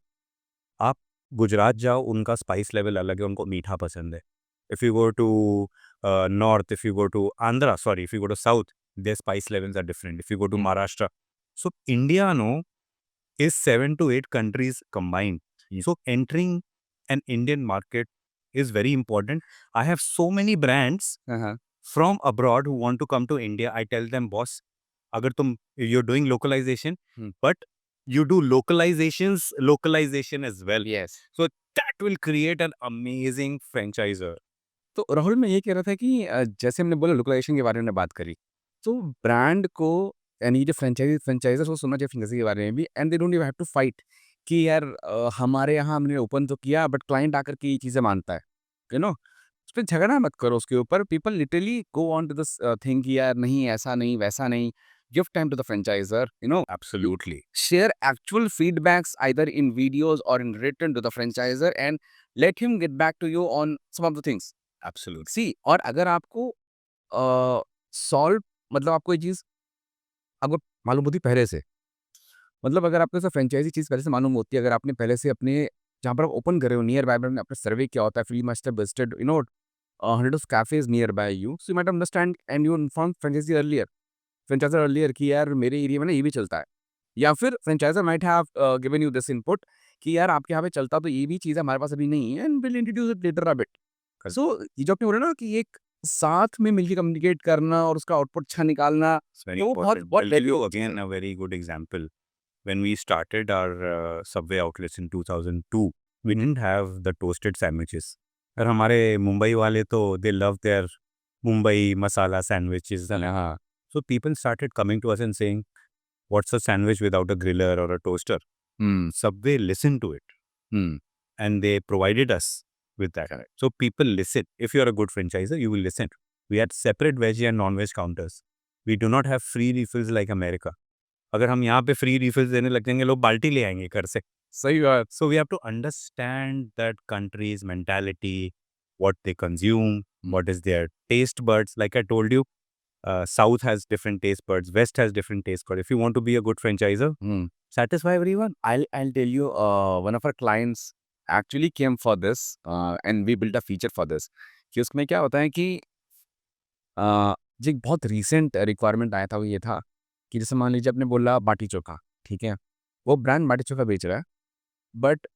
आप गुजरात जाओ, उनका स्पाइस लेवल अलग है, उनको मीठा पसंद है. If you go to north, if you go to Andhra, sorry, if you go to south, their spice levels are different. If you go to Maharashtra, so India is 7 to 8 countries combined. So entering an Indian market is very important. I have so many brands from abroad who want to come to India. I tell them, boss, you're doing localization, but you do localization as well.
Yes.
So that will create an amazing franchisor.
तो राहुल, मैं ये कह रहा था कि जैसे हमने बोला लोकलाइजेशन के बारे में बात करी, तो ब्रांड को यानी जो फ्रेंचाइजर्स को सुनना चाहिए फ्रेंचाइजी के बारे में भी, and they don't even have to fight कि यार हमारे यहाँ हमने ओपन तो किया बट क्लाइंट आकर के ये चीज़ें मानता है, उस पर झगड़ा मत करो उसके ऊपर। People literally go on to this thing कि यार नहीं, ऐसा नहीं, वैसा नहीं, give time to the franchisor,
Absolutely.
share actual feedbacks either in videos or in written to the franchisor and let him get back to you on some of the things.
Absolutely.
See, और अगर आपको solve मतलब आपको ये चीज़ आपको मालूम होती पहले से, मतलब अगर आपको ऐसा फ्रेंचाइज़ी चीज़ पहले से मालूम होती है, अगर आपने पहले से अपने जहाँ पर आप ओपन कर रहे हो नियर बाय में आपने सर्वे किया होता है, फिर you must have visited hundred of cafes nearby you, so you might understand and you inform franchisor earlier कि यार मेरे एरिया में ना ये भी चलता है, या फिर franchisor might have given you this input कि यार आपके यहाँ पे चलता तो ये भी चीज़ है, हमारे पास अभी नहीं है and will introduce it later a bit.
Correct.
सो ये जो आपने बोला ना कि एक साथ में मिलके कम्युनिकेट करना और उसका आउटपुट अच्छा निकालना,
It's very
तो वो बहुत
important.
बहुत
I'll give you
valuable cheese
again
है।
a very good example. When we started our Subway outlets in 2002, we didn't have the toasted sandwiches. और हमारे मुंबई वाले तो they love their Mumbai masala sandwiches.
हाँ।
So people started coming to us and saying, "What's a sandwich without a griller or a toaster?"
Hmm,
Subway listened to it
hmm,
and they provided us with that.
Correct.
So people listen. If you're a good franchisor, you will listen. We had separate veg and non-veg counters. We do not have free refills like America. अगर हम यहाँ पे free refills देने लग जाएंगे लोग बाल्टी ले आएंगे घर से.
सही बात।
So we have to understand that country's mentality, what they consume, what is their taste buds. Like I told you, South has different taste buds, West has different taste buds. If you want to be a good franchisor,
hmm.
satisfy everyone.
I'll tell you, one of our clients actually came for this, and we built a feature for this, कि उसमें क्या होता है कि जो एक बहुत recent requirement आया था वो ये था कि जैसे मान लीजिए आपने बोला बाटी चोखा, ठीक है? वो ब्रांड बाटी चोखा बेच रहा है, बट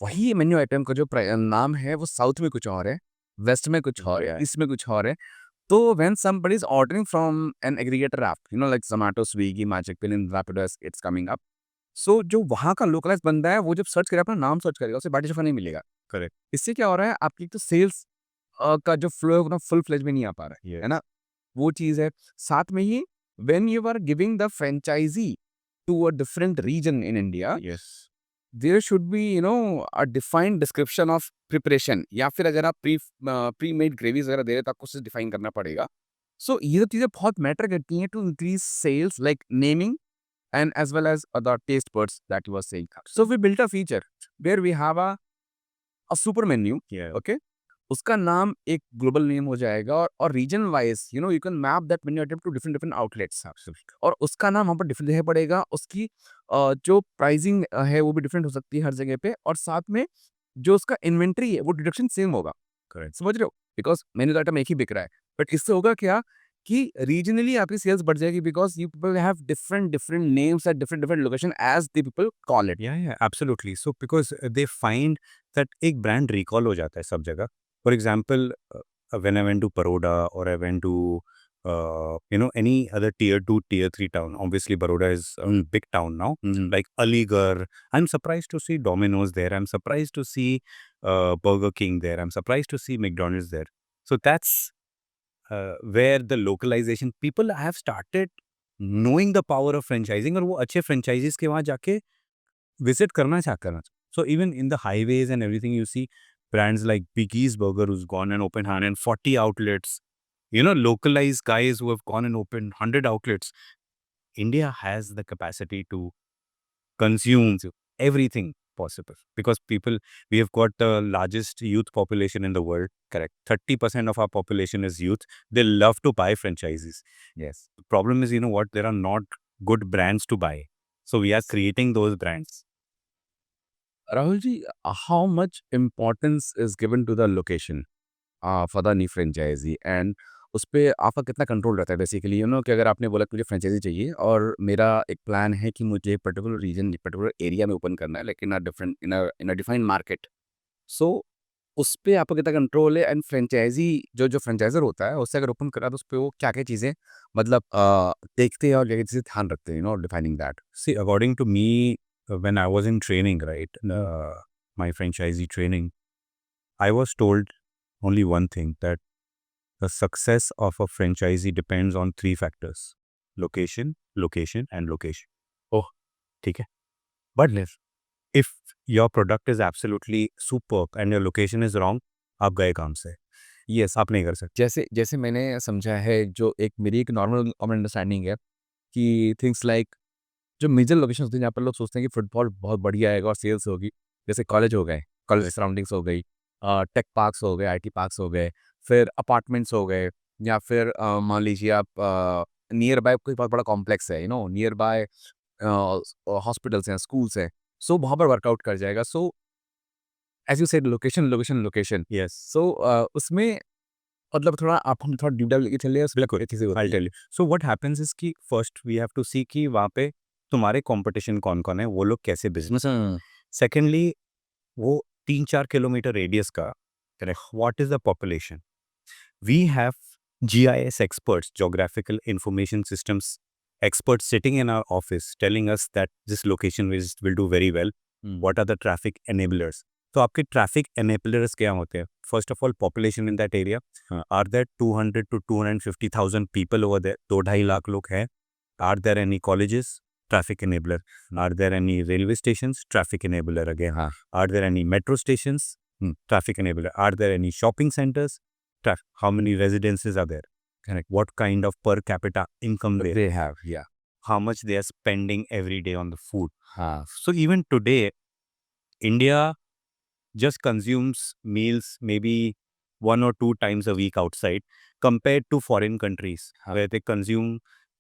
वही मेन्यू आइटम का जो नाम है वो साउथ में कुछ और है, वेस्ट में कुछ और है,
Yeah.
ईस्ट में कुछ और है। तो when somebody is ordering from an aggregator app, like Zomato, Swiggy, Magicpin and Rapido, it's coming up. So जो वहाँ का लोकलाइज़ बंदा है वो जब सर्च करेगा, अपना नाम सर्च करेगा, उसे बाटी चोखा नहीं मिलेगा।
Correct.
इससे क्या हो रहा है, आपकी तो सेल्स का जो फ्लो है वो ना फुल फ्लेज में नहीं आ पा रहा है
Yeah.
ना? वो चीज़ है। साथ में ही when you are giving the franchisee to a different region in India,
Yes.
There should be a defined description of preparation, या फिर अगर आप प्री मेड ग्रेवीज़ वगैरह दे रहे हैं तो आपको उसे डिफाइन करना पड़ेगा। सो ये सब चीज़ें बहुत मैटर करती हैं to increase sales, like naming and as well as the taste buds that you were saying. So we built a feature where we have a super menu,
Yeah.
okay? उसका नाम एक ग्लोबल नेम हो जाएगा, और region wise you can map that menu item to different different outlets, और उसका नाम वहाँ पर डिफरेंट जगह पड़ेगा, उसकी जो प्राइसिंग है वो भी डिफरेंट हो सकती है हर जगह पे, और साथ में जो उसका इन्वेंट्री है वो डिडक्शन सेम होगा।
Correct.
समझ रहे हो? बिकॉज़ मेन्यू आइटम एक ही बिक रहा है, बट इससे होगा क्या कि रीजनली आपकी सेल्स बढ़ जाएगी, because you people have different different names at different different location as the people call it.
Yeah, yeah, absolutely. So because they find that एक brand recall हो जाता है सब जगह. For example, when I went to Baroda or I went to any other tier 2, tier 3 town. Obviously, Baroda is a big town now. Like Aligarh. I'm surprised to see Domino's there. I'm surprised to see Burger King there. I'm surprised to see McDonald's there. So that's where the localization people have started knowing the power of franchising और वो अच्छे franchises के वहाँ जाके visit करना करना. So even in the highways and everything, you see brands like Biggie's Burger who's gone and opened 140 outlets. Localized guys who have gone and opened 100 outlets. India has the capacity to consume everything possible because we have got the largest youth population in the world. Correct. 30% of our population is youth. They love to buy franchises.
Yes.
The problem is, what? There are not good brands to buy. So we are creating those brands.
Rahul ji, how much importance is given to the location for the new franchisee, and उस पे आपका कितना control रहता है basically, कि अगर आपने बोला कि मुझे फ्रेंचाइजी चाहिए और मेरा एक प्लान है कि मुझे पर्टिकुलर रीजन पर्टिकुलर एरिया में ओपन करना है, like in a different in a defined market, so उस पे आपको कितना कंट्रोल है, एंड फ्रेंचाइजी जो फ्रेंचाइजर होता है उससे अगर ओपन करा तो उस पे वो क्या-क्या चीज़ें मतलब देखते हैं और क्या-क्या चीज़ें ध्यान रखते हैं, defining that?
See, according to me, when I was in training, right, my franchisee training, I was told only one thing that the success of a franchisee depends on three factors: location, location, and location. Oh, ठीक है. But if your product is absolutely superb and your location is wrong, आप गए काम से.
Yes,
आप नहीं कर सकते.
जैसे जैसे मैंने समझा है, जो एक मेरी एक नॉर्मल कॉमन अंडरस्टैंडिंग है कि थिंग्स लाइक जो मेजर लोकेशंस होती हैं जहाँ पर लोग सोचते हैं कि फुटफॉल बहुत बढ़िया आएगा और सेल्स होगी, जैसे कॉलेज हो गए, कॉलेज सराउंडिंग्स हो गई, टेक पार्क्स हो गए, आईटी पार्क्स हो गए, फिर अपार्टमेंट्स हो गए, या फिर मान लीजिए आप नियर बाय कोई बहुत बड़ा कॉम्प्लेक्स है, नियर बाय हॉस्पिटल्स हैं, स्कूल्स हैं, सो वहाँ पर वर्कआउट कर जाएगा। So as you said location, location, location.
Yes,
so उसमें मतलब थोड़ा आप हम थोड़ा डीप डाइव लेके चलिए, उसमें
बिल्कुल,
ये चीज़ें
आई
होती हैं।
Tell you. So what happens is कि first we have to see कि वहाँ पे तुम्हारे कॉम्पिटिशन कौन-कौन है, वो लोग कैसे बिज़नेस। सेकंडली, वो 3-4 किलोमीटर रेडियस का correct what is the population? We have GIS experts, geographical information systems experts sitting in our office telling us that this location will do very well.
Hmm,
What are the traffic enablers? तो आपके traffic enablers क्या होते हैं? First of all, population in that area.
हाँ,
Are there 200 to 250,000 people over there? 2-2.5 lakh लोग हैं. Are there any colleges? Traffic enabler. Are there any railway stations? Traffic enabler again.
हाँ,
Are there any metro stations? Traffic enabler. Are there any shopping centers? How many residences are there?
Correct,
What kind of per capita income they,
they have या
how much they are spending every day on the food.
हाँ,
So even today, India just consumes meals maybe 1 or 2 times a week outside compared to foreign countries
हाँ,
where they consume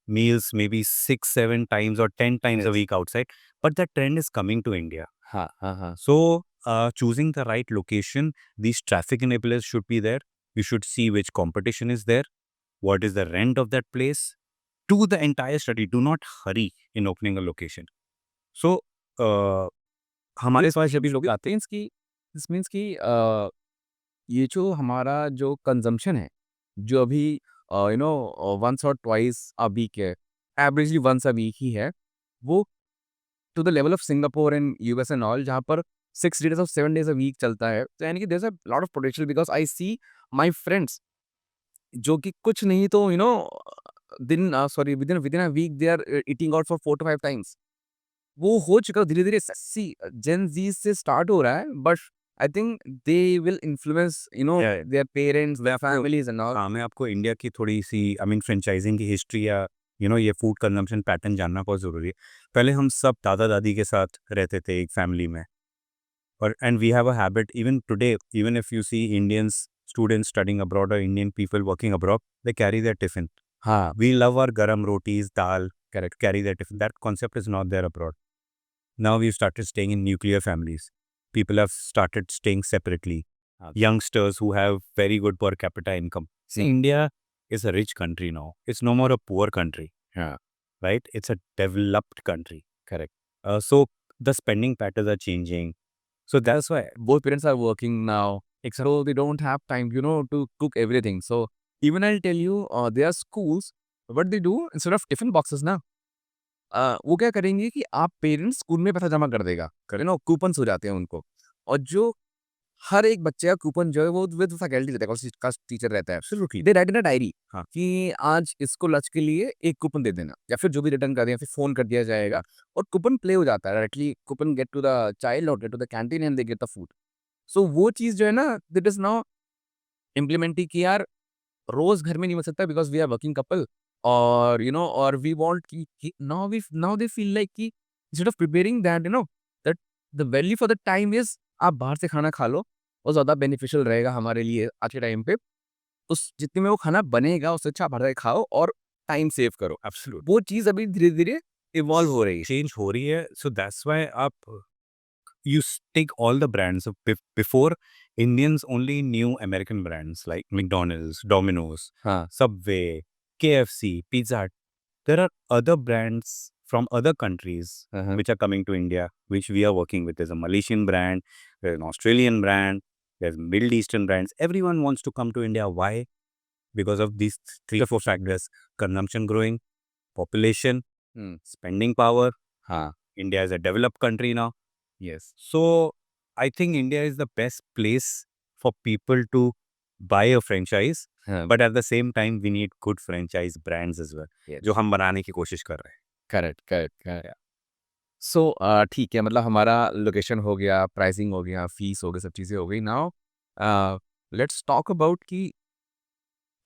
meals maybe 6-7 times or 10 times a
yes,
week outside. But that trend is coming to India.
हाँ, हाँ, हाँ,
So choosing the right location, these traffic enablers should be there. You should see which competition is there. What is the rent of that place? Do the entire study. Do not hurry in opening a location. So, हमारे
इस वजह से भी लोग आते हैं इसकी this means कि ये जो हमारा जो कंज़म्पशन है, जो अभी वन्स और ट्वाइस अ वीक है, एवरेजली वन्स अ वीक ही है, वो to the level of Singapore and US and all जहाँ पर 6 डेज़ और 7 डेज़ अ वीक चलता है। तो यानी कि there is a lot of potential because I see my friends जो कि कुछ नहीं तो sorry within a week they are eating out for 4 to 5 times. वो हो चुका है धीरे-धीरे सी जेन ज़ी से स्टार्ट हो रहा है but I think they will influence
Yeah,
their parents,
मैं
देयर
आपको
फैमिलीज़ एंड ऑल।
हाँ, मैं आपको इंडिया की थोड़ी-सी फ्रेंचाइज़िंग की हिस्ट्री या ये फूड कंज़म्पशन पैटर्न जानना बहुत ज़रूरी है। पहले हम सब दादा-दादी के साथ रहते थे एक फैमिली में और and we have a habit even today even if you see Indians students studying abroad और Indian people working abroad, they carry their tiffin.
हाँ,
We love our garam rotis, dal, correct, carry that. That concept is not there abroad. Now we've started staying in nuclear families. People have started staying separately.
हाँ,
Youngsters who have very good per capita income. See, India is a rich country now. It's no more a poor country,
हाँ,
right? It's a developed country.
Correct.
So the spending patterns are changing. So that's why.
Both parents are working now, so they don't have time, to cook everything. So even I'll tell you, there are schools, what they do instead of tiffin boxes ना वो क्या करेंगे कि आप parents school में पैसा जमा कर देगा, कूपन्स हो जाते हैं उनको और जो हर एक बच्चे का कूपन जो है वो विद फैकल्टी रहता है, कौन सी का टीचर रहता है।
Absolutely.
They right in a diary
हाँ.
कि आज इसको लंच के लिए 1 कूपन दे देना या फिर जो भी रिटर्न कर दें या फिर फ़ोन कर दिया जाएगा और कूपन प्ले हो जाता है directly coupon get to the child और get to the canteen and they get the food. So वो चीज़ जो है ना दैट इज़ नाउ इम्प्लीमेंट कि यार रोज़ घर में नहीं बन सकता because we are working couple और और वी वांट कि नाउ दे फील लाइक कि instead of preparing that that the value for the time is आप बाहर से खाना खा लो, वो ज़्यादा बेनिफिशियल रहेगा हमारे लिए आज के टाइम पे। उस जितने में वो खाना बनेगा उससे अच्छा आप बाहर से खाओ और टाइम सेव करो।
Absolutely.
वो चीज़ अभी धीरे-धीरे इवॉल्व हो रही है।
Change हो रही है. So that's why आप you take all the brands. So before, Indians only knew American brands like McDonald's, Domino's,
हाँ,
Subway, KFC, Pizza Hut. There are other brands from other countries
हाँ, हाँ,
which are coming to India, which we are working with. There's a Malaysian brand, there's an Australian brand, there's Middle Eastern brands. Everyone wants to come to India. Why? Because of these 3 or 4 factors: consumption growing, population,
hmm,
spending power.
हाँ,
India is a developed country now.
Yes,
So I think India is the best place for people to buy a franchise,
हाँ,
but at the same time we need good franchise brands as well, जो
yes,
हम बनाने की कोशिश कर रहे हैं.
Correct, correct, correct. सो ठीक है मतलब हमारा लोकेशन हो गया, प्राइसिंग हो गया, फीस हो गई, सब चीज़ें हो गई। नाउ लेट्स टॉक अबाउट कि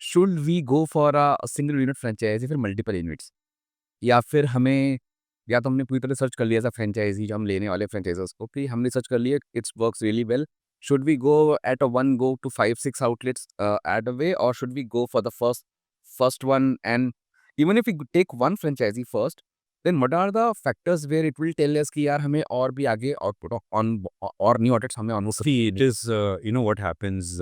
should we go for a single unit franchisee फिर मल्टीपल यूनिट्स? या फिर हमें या तो हमने पूरी तरह सर्च कर लिया एज़ अ फ्रेंचाइज़ी जो हम लेने वाले फ्रेंचाइज़र्स को कि हमने सर्च कर लिया it's works really well. Should we go at a one go to 5, 6 outlets at a way, or should we go for the first one? And even if we take one franchisee first, then what are the factors where it will tell us कि यार हमें और भी आगे output on और new outlets हमें on
See, it is, what happens,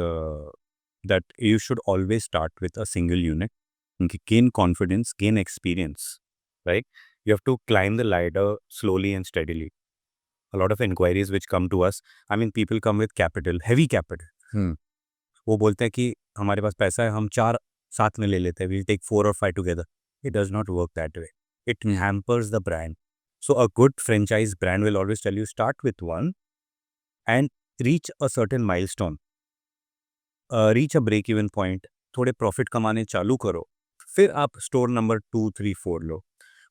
that you should always start with a single unit. Okay, gain confidence, gain experience, right? You have to climb the ladder slowly and steadily. A lot of inquiries which come to us, I mean, people come with capital, heavy capital.
Hmm.
वो बोलते हैं कि हमारे पास पैसा है, हम 4 साथ में ले लेते हैं, we'll take 4 or 5 together. It does not work that way. It
Hmm.
hampers the brand. So a good franchise brand will always tell you start with one and reach a certain milestone. Reach a break even point, थोड़े profit कमाने चालू करो, फिर आप store number 2, 3, 4 low.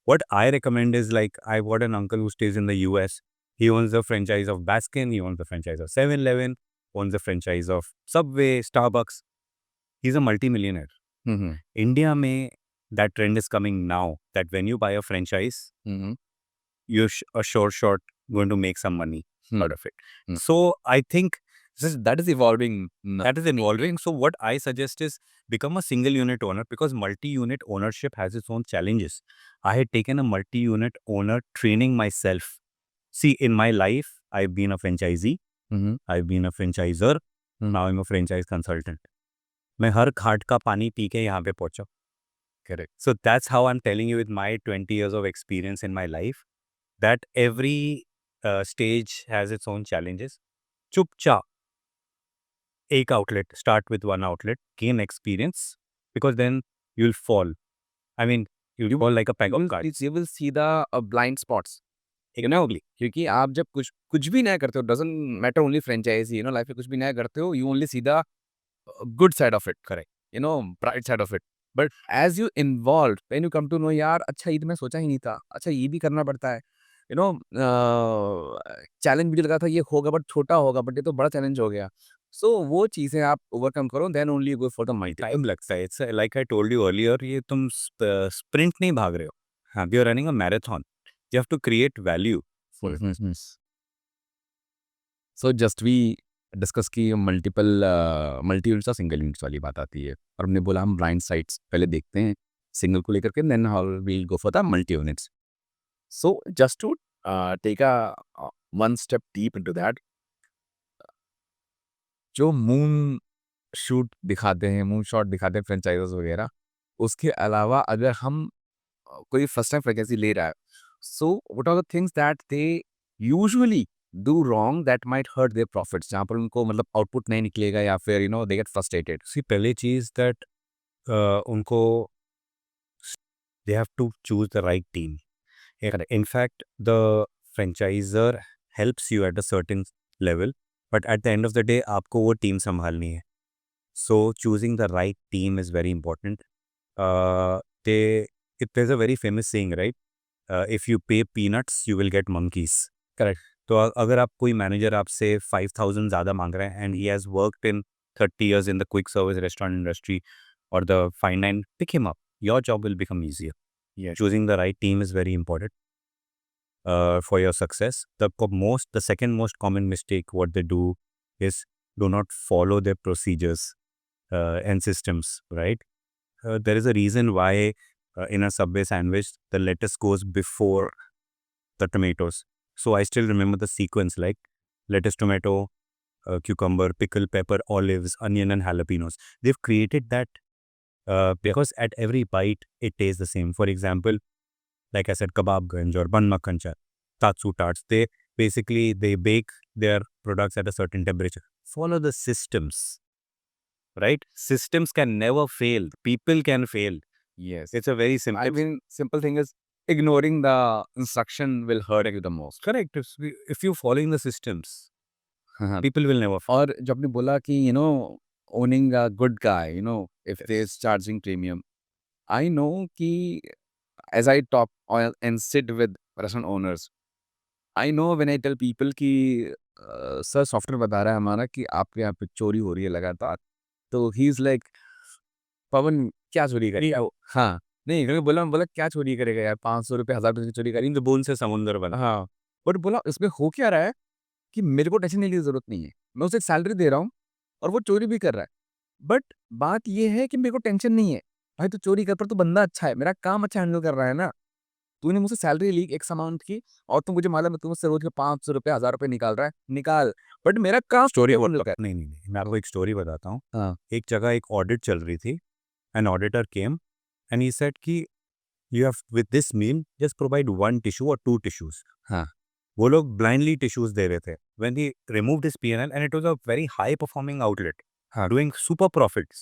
What I recommend is, like, I've got an uncle who stays in the US. He owns the franchise of Baskin, he owns the franchise of 7-Eleven, owns the franchise of Subway, Starbucks. He's a multimillionaire.
Hmm.
India में that trend is coming now, that when you buy a franchise,
Hmm.
you're a sure shot going to make some money
Hmm.
out of it.
Hmm.
So I think
That is evolving.
that is involving. So what I suggest is become a single unit owner, because multi-unit ownership has its own challenges. I had taken a multi-unit owner training myself. See, in my life, I've been a franchisee,
Hmm.
I've been a franchisor, now I'm a franchise consultant. मैं हर घाट का पानी P के यहाँ पे पहुँचा.
Correct.
So that's how I'm telling you with my 20 years of experience in my life, that every stage has its own challenges. चुपचाप एक outlet, start with one outlet, gain experience, because then you'll fall. I mean, you'll fall like a pack of cards.
You will see the blind spots. क्योंकि आप जब कुछ भी नया करते हो, doesn't matter only franchisee, life में कुछ भी नया करते हो, you only see the good side of it, correct, bright side of it. But as you involve, when you come to know यार, अच्छा ये तो मैं सोचा ही नहीं था, अच्छा ये भी करना पड़ता है, यू नो चैलेंज मुझे लगा था ये होगा बट छोटा होगा, बट ये तो बड़ा चैलेंज हो गया. सो वो चीजें आप ओवरकम करो, then only go for the multi.
Time लगता है. It's like I told you earlier, ये तुम स्प्रिंट नहीं भाग रहे हो. हाँ, you are running a marathon. You have to create value for it.
So just we discuss की मल्टीपल मल्टी यूनिट्स और सिंगल यूनिट्स वाली बात आती है, और हमने बोला हम ब्लाइंड साइट्स पहले देखते हैं सिंगल को लेकर के, then how we go for the multi units. So just to take a one step deep into that, जो मून शूट दिखाते हैं, मून शॉट दिखाते हैं फ्रेंचाइजर्स वगैरह, उसके अलावा अगर हम कोई फर्स्ट टाइम फ्रेंचाइजी ले रहा है, so what are the things that they usually do wrong that might hurt their profits, जहाँ पर उनको मतलब आउटपुट नहीं निकलेगा या फिर दे गेट फ्रस्ट्रेटेड.
सी, पहली चीज दैट उनको, they have to choose the right team. In fact, the franchisor helps you at a certain level, but at the end of the day, आपको वो team संभालनी है. So choosing the right team is very important. There's a very famous saying, right? If you pay peanuts, you will get monkeys.
Correct.
तो अगर आप कोई manager आपसे 5,000 ज़्यादा मांग रहे हैं, and he has worked in 30 years in the quick service restaurant industry or the fine dine, pick him up. Your job will become easier.
Yes.
Choosing the right team is very important for your success. The second most common mistake what they do is do not follow their procedures and systems, right? There is a reason why in a Subway sandwich, the lettuce goes before the tomatoes. So I still remember the sequence, like lettuce, tomato, cucumber, pickle, pepper, olives, onion, and jalapenos. They've created that because at every bite, it tastes the same. For example, like I said, Kebabganj or Ban Makhan Chaat, Tatsu Tarts, they bake their products at a certain temperature. Follow the systems, right? Systems can never fail. People can fail.
Yes.
It's a very simple.
I mean, simple thing is ignoring the instruction will hurt you the most.
Correct. If you're following the systems, people will never fail.
और जब आपने बोला कि owning a good guy, if they is charging premium, I know कि as I talk and sit with restaurant owners, I know when I tell people कि sir software बता रहा है हमारा कि आपके यहाँ पे चोरी हो रही है लगातार, तो ही इज लाइक, पवन क्या चोरी करी है वो? हाँ, नहीं, मैंने बोला क्या चोरी करेगा यार, 500 रुपए, 1000 रुपए की चोरी करेंगे तो
बूंद से समुंदर बना।
हाँ, बट बोला इसमें हो क्या रहा है कि मेरे को टेंशन लेने की ज़रूरत नहीं है। मैं उसे सैलरी दे रहा हूँ और वो चोरी भी कर रहा है। बट बात ये है कि मेरे को टेंशन नहीं है। भाई तू चोरी कर पर तू बंदा अच्छा है, मेरा काम अच्छा हैंडल कर रहा है ना। तूने मुझसे सैलरी ली एक्स अमाउंट की और तू मुझे मालूम है तू मुझसे रोज़ के 500 रुपए, 1000 रुपए निकाल रहा है, निकाल। बट मेरा काम स्टोरी है बोलने का है।
नहीं, नहीं, नहीं, मैं आपको एक स्टोरी बताता हूँ।
हाँ,
एक जगह एक ऑडिट चल रही थी। An auditor came and he said कि you have with this meal just provide 1 tissue और 2 टिश्यूज।
हाँ,
वो लोग ब्लाइंडली टिश्यूज दे रहे थे। When he removed his PNL and it was a very high performing outlet
हाँ।
doing super profits.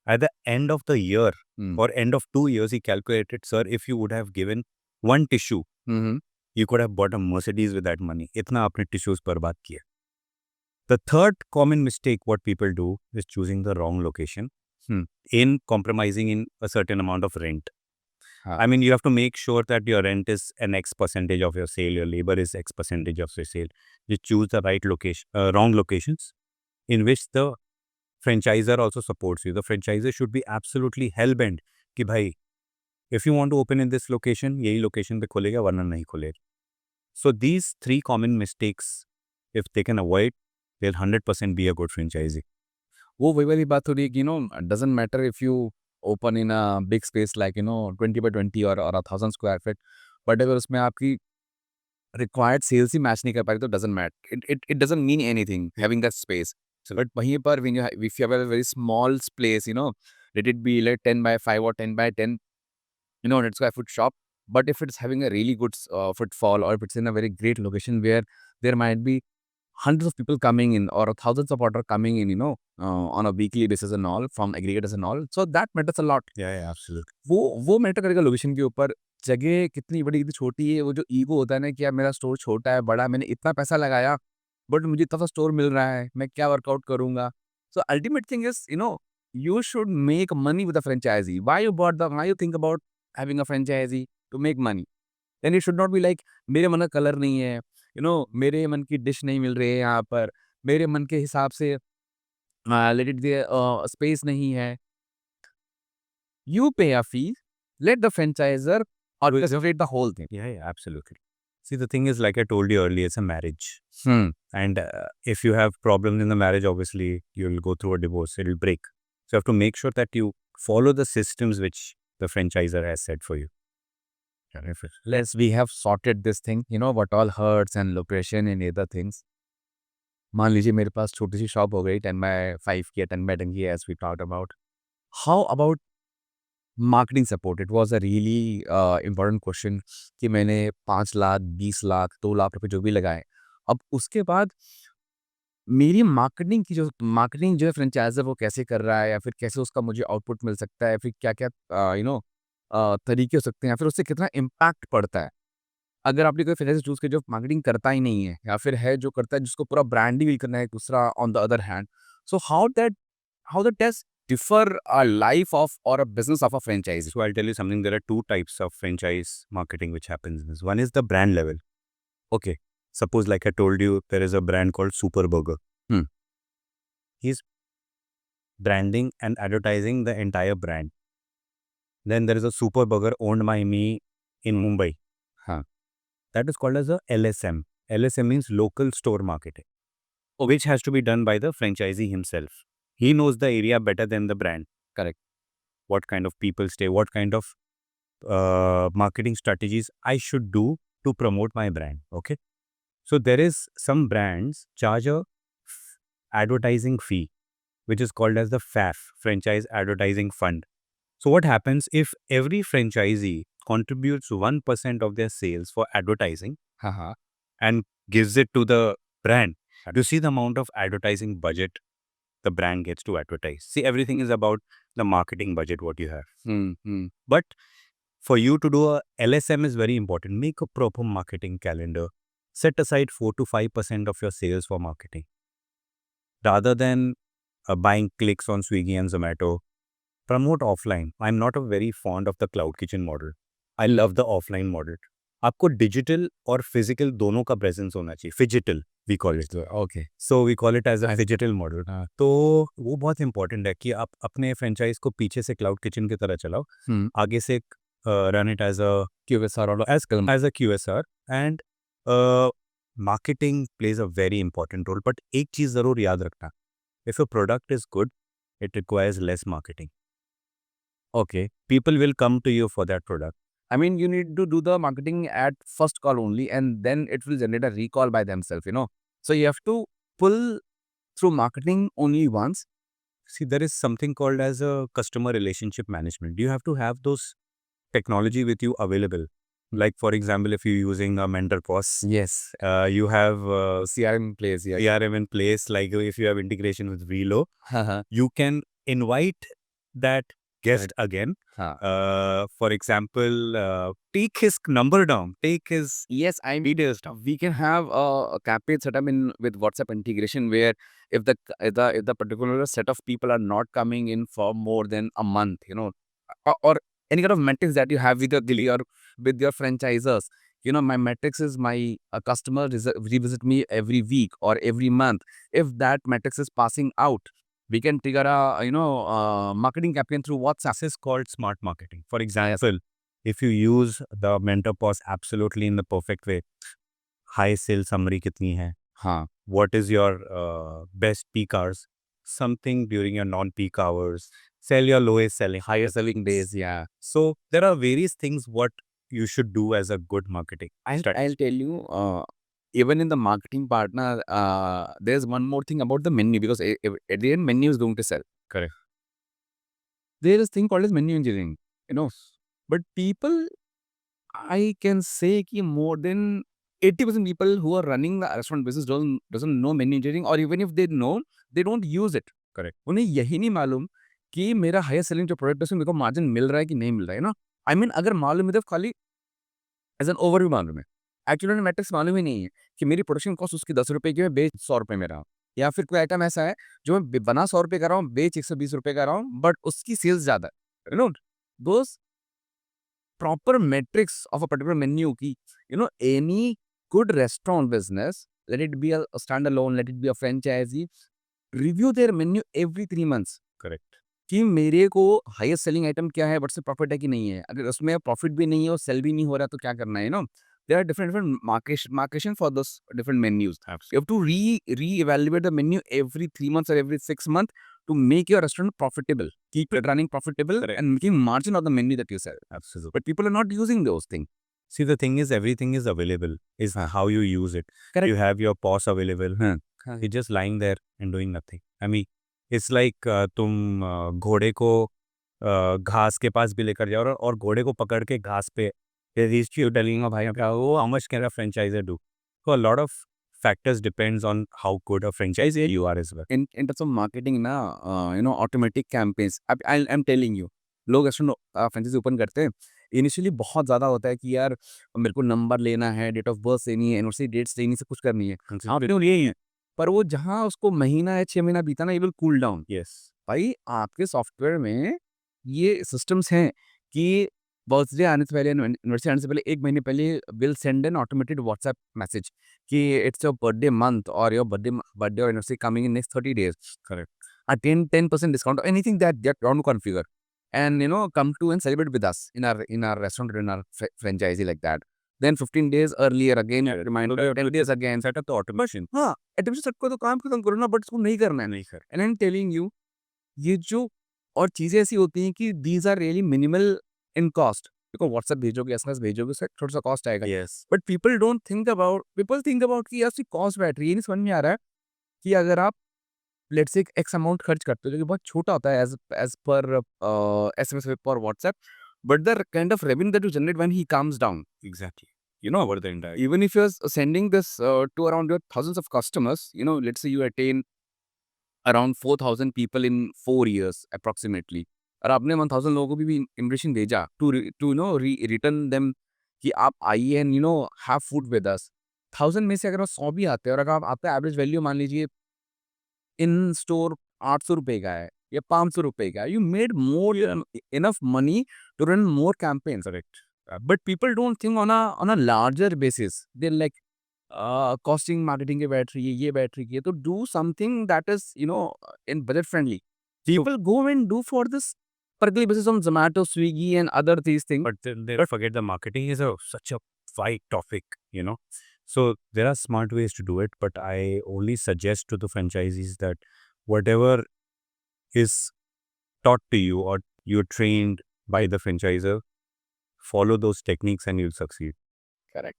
At the end of the year
hmm,
or end of 2 years, he calculated, sir, if you would have given 1 tissue,
hmm, hmm,
you could have bought a Mercedes with that money. इतना आपने tissues बर्बाद किया. The third common mistake what people do is choosing the wrong location
hmm,
in compromising in a certain amount of rent.
हाँ,
I mean, you have to make sure that your rent is an X percentage of your sale, your labor is X percentage of your sale. You choose the right location, wrong locations in which the franchisor also supports you. The franchisor should be absolutely hell-bent कि भाई if you want to open in this location, यही location पे खुलेगा वरना नहीं खुलेगा. So these 3 common mistakes, if they can avoid, they'll 100% be a good franchisee.
वो वही वाली बात हो रही है कि doesn't matter if you open in a big space like 20 by 20 और 1000 स्क्वायर फीट, बट अगर उसमें आपकी रिक्वायर्ड सेल्स ही मैच नहीं कर पा रही तो doesn't it doesn't mean anything having that space. But वहीं पर when you if you have a very small space, let it be like 10 by 5 और 10 by 10, 100 square foot shop. But if it's having a really good footfall, or if it's in a very great location where there might be hundreds of people coming in or thousands of order coming in, on a weekly basis and all from aggregators and all, so that matters a lot.
Yeah, absolutely.
वो matter करेगा location के ऊपर। जगह कितनी बड़ी कितनी छोटी है, वो जो ईगो होता है ना कि यार मेरा स्टोर छोटा है, बड़ा, मैंने इतना पैसा लगाया बट मुझे इतना सा स्टोर मिल रहा है, मैं क्या वर्कआउट करूँगा? सो ultimate thing is, you should make money with a franchisee. Why you think about having a franchisee? To make money. Then it should not be like मेरे मन का कलर नहीं है, मेरे मन की डिश नहीं मिल रही है यहाँ पर, मेरे मन के हिसाब से लेट इट स्पेस नहीं है। You pay a fee, let the franchisor orchestrate the whole thing.
Yeah, absolutely. See, the thing is, like I told you earlier, it's a marriage.
Hmm.
And if you have problems in the marriage, obviously, you'll go through a divorce, it'll break. So you have to make sure that you follow the systems which the franchisor has set for you.
We have sorted this thing, what all hurts and location and other things. मान लीजिए मेरे पास छोटी सी shop हो गई 10x5 की या 10x10 की, as we talked about. How about marketing support? It was a really important question कि मैंने 5 लाख, 20 लाख, 2 लाख रुपए जो भी लगाए। अब उसके बाद मेरी मार्केटिंग जो है फ्रेंचाइज़र वो कैसे कर रहा है, या फिर कैसे उसका मुझे आउटपुट मिल सकता है, फिर क्या-क्या तरीके हो सकते हैं, या फिर उससे कितना इम्पैक्ट पड़ता है। अगर आपने कोई फ्रेंचाइज़ी चूज़ किया जो मार्केटिंग करता ही नहीं है, या फिर है जो करता है जिसको पूरा ब्रांड ही करना है दूसरा on the other hand. So how that does differ a life of और a business of a franchisee?
So I'll tell you something. There are two types of franchise marketing which happens in this. One is the brand level. Okay. Suppose, like I told you, there is a brand called Super Burger.
Hmm.
He's branding and advertising the entire brand. Then there is a Super Burger owned by me in Mumbai.
हाँ,
That is called as a LSM. LSM means local store marketing, which has to be done by the franchisee himself. He knows the area better than the brand.
Correct.
What kind of people stay, what kind of marketing strategies I should do to promote my brand. Okay. So there is some brands charge a advertising fee, which is called as the FAF, Franchise Advertising Fund. So what happens if every franchisee contributes 1% of their sales for advertising
हाँ, हाँ।
and gives it to the brand? Do you see the amount of advertising budget the brand gets to advertise? See, everything is about the marketing budget what you have.
Hmm, hmm,
But for you to do a LSM is very important. Make a proper marketing calendar. Set aside 4 to 5% of your sales for marketing. Rather than buying clicks on Swiggy and Zomato, promote offline. I'm not a very fond of the cloud kitchen model. I love the offline model. आपको digital और physical दोनों का presence होना चाहिए. Phygital we call it.
Okay.
So we call it as a digital model. तो वो बहुत important है कि आप अपने फ्रेंचाइज को पीछे से क्लाउड किचन की तरह चलाओ,
हुँ,
आगे से एक run it as a
QSR or
as a QSR, and marketing plays a very important role. But एक चीज जरूर याद रखना, if a product is good, it requires less marketing.
Okay.
People will come to you for that product.
I mean, you need to do the marketing at first call only, and then it will generate a recall by themselves. So you have to pull through marketing only once.
See, there is something called as a customer relationship management. You have to have those technology with you available. Like, for example, if you're using a MentorPOS,
Yes.
you have
CRM in place, yeah.
CRM in place. Like, if you have integration with Velo, you can invite that guest again. For example, take his number down, take his
Yes, I mean,
details down.
we can have a campaign set up in with WhatsApp integration where if the particular set of people are not coming in for more than a month, or any kind of metrics that you have with your deli or with your franchisors. My metrics is my customer revisit me every week or every month. If that metrics is passing out, we can trigger a marketing campaign through WhatsApp.
This is called smart marketing. For example, if you use the MentorPOS absolutely in the perfect way, high sale summary kitni hai?
हाँ.
What is your best peak hours? Something during your non-peak hours. Sell your lowest selling.
Higher selling days, yeah.
So there are various things what you should do as a good marketing strategy.
I'll tell you, even in the marketing partner, there's one more thing about the menu, because at the end, menu is going to sell.
Correct.
There is thing called as menu engineering. But people, I can say कि more than 80% people who are running the restaurant business doesn't know menu engineering, or even if they know, they don't use it.
Correct.
उन्हें यही नहीं मालूम कि मेरा higher selling जो product है उसमें मेरे को मार्जिन मिल रहा है कि नहीं मिल रहा है आई मीन अगर मालूम है तो खाली एज एन ओवरव्यू मालूम है। एक्चुअली उन्हें मैट्रिक्स मालूम ही नहीं है कि मेरी प्रोडक्शन कॉस्ट उसकी 10 रुपए की, मैं बेच 100 रुपए में रहा हूँ। या फिर कोई आइटम ऐसा है जो मैं बना 100 रुपए का रहा हूँ, बेच 120 रुपए का रहा हूँ, बट उसकी सेल्स ज़्यादा है। दोस proper metrics of a particular menu ki, any good restaurant business, let it be a standalone, let it be a franchisee, review their menu every 3 months.
Correct.
कि मेरे को हाईएस्ट सेलिंग आइटम क्या है, but से profit है कि नहीं है। अगर उसमें प्रॉफिट भी नहीं है और सेल भी नहीं हो रहा तो क्या करना है। There are different marcation for those different menus. You have to re-evaluate the menu every 3 months or every 6 months to make your restaurant profitable, keep it running profitable. Correct. And making margin on the menu that you sell.
Absolutely.
But people are not using those things.
See, the thing is, everything is available. Is how you use it.
Correct.
You have your POS available. You're just lying there and doing nothing. I mean, it's like तुम घोड़े को घास के पास भी लेकर जाओ और घोड़े को पकड़ के घास पे telling भाई क्या वो how much can a franchisor do? So a lot of factors depends on how good a franchisee you are as well.
In terms of marketing ना, automatic campaigns. I'm telling you, लोग restaurant franchise open करते हैं, initially बहुत ज़्यादा होता है कि यार मेरे को नंबर लेना है, डेट ऑफ बर्थ देनी है, एनिवर्सरी डेट्स देनी, सब कुछ करनी है। हाँ, यही है। पर वो जहाँ उसको महीना या 6 महीना बीता ना, ये विल कूल डाउन।
Yes.
भाई आपके सॉफ्टवेयर में ये सिस्टम्स हैं कि बर्थडे आने से पहले, एनिवर्सरी आने से पहले 1 महीने पहले will send an automated WhatsApp message कि इट्स योर बर्थडे मंथ और योर बर्थडे और anniversary coming in next 30 days.
Correct.
A 10% discount or anything that you want to configure, and come to and celebrate with us in our restaurant or in our franchisee like that. Then 15 days earlier again, reminder, 10 days again.
Set up the automation.
हाँ, automation सबको तो काम खत्म करो ना, but इसको नहीं करना है।
नहीं कर।
And I am telling you, ये जो और चीजें ऐसी होती हैं कि these are really minimal in cost. देखो व्हाट्सएप भेजोगे, एसएमएस भेजोगे, उसका थोड़ा सा कॉस्ट आएगा।
Yes.
But people think about कि यार उसकी कॉस्ट बैठ रही है। ये नहीं समझ में आ रहा है कि अगर आप लेट्स से एक्स अमाउंट खर्च करते हो जो कि बहुत छोटा होता है एज पर एसएमएस पर WhatsApp, but the kind of revenue that you generate when he comes down,
Exactly. Over the entire.
even if you're sending this to around your thousands of customers, let's say you attain around 4,000 people in 4 years approximately, और आपने 1,000 लोगों को भी invitation भेजा to return them कि आप आइए and have food with us. 1000 में से अगर 100 भी आते हैं और अगर आपका एवरेज वैल्यू मान लीजिए इन स्टोर 800 रुपए का है या 500 रुपए का, you made more enough money to run more campaigns.
Correct.
But people don't think on a larger basis. They're like costing marketing की बैठ रही है, ये बैठ रही है, तो do something that is in budget friendly. People go and do for this particularly basis on Zomato, Swiggy, and other these things.
But don't forget the marketing is such a wide topic, So there are smart ways to do it, but I only suggest to the franchisees that whatever is taught to you or you're trained by the franchisor, follow those techniques and you'll succeed.
Correct.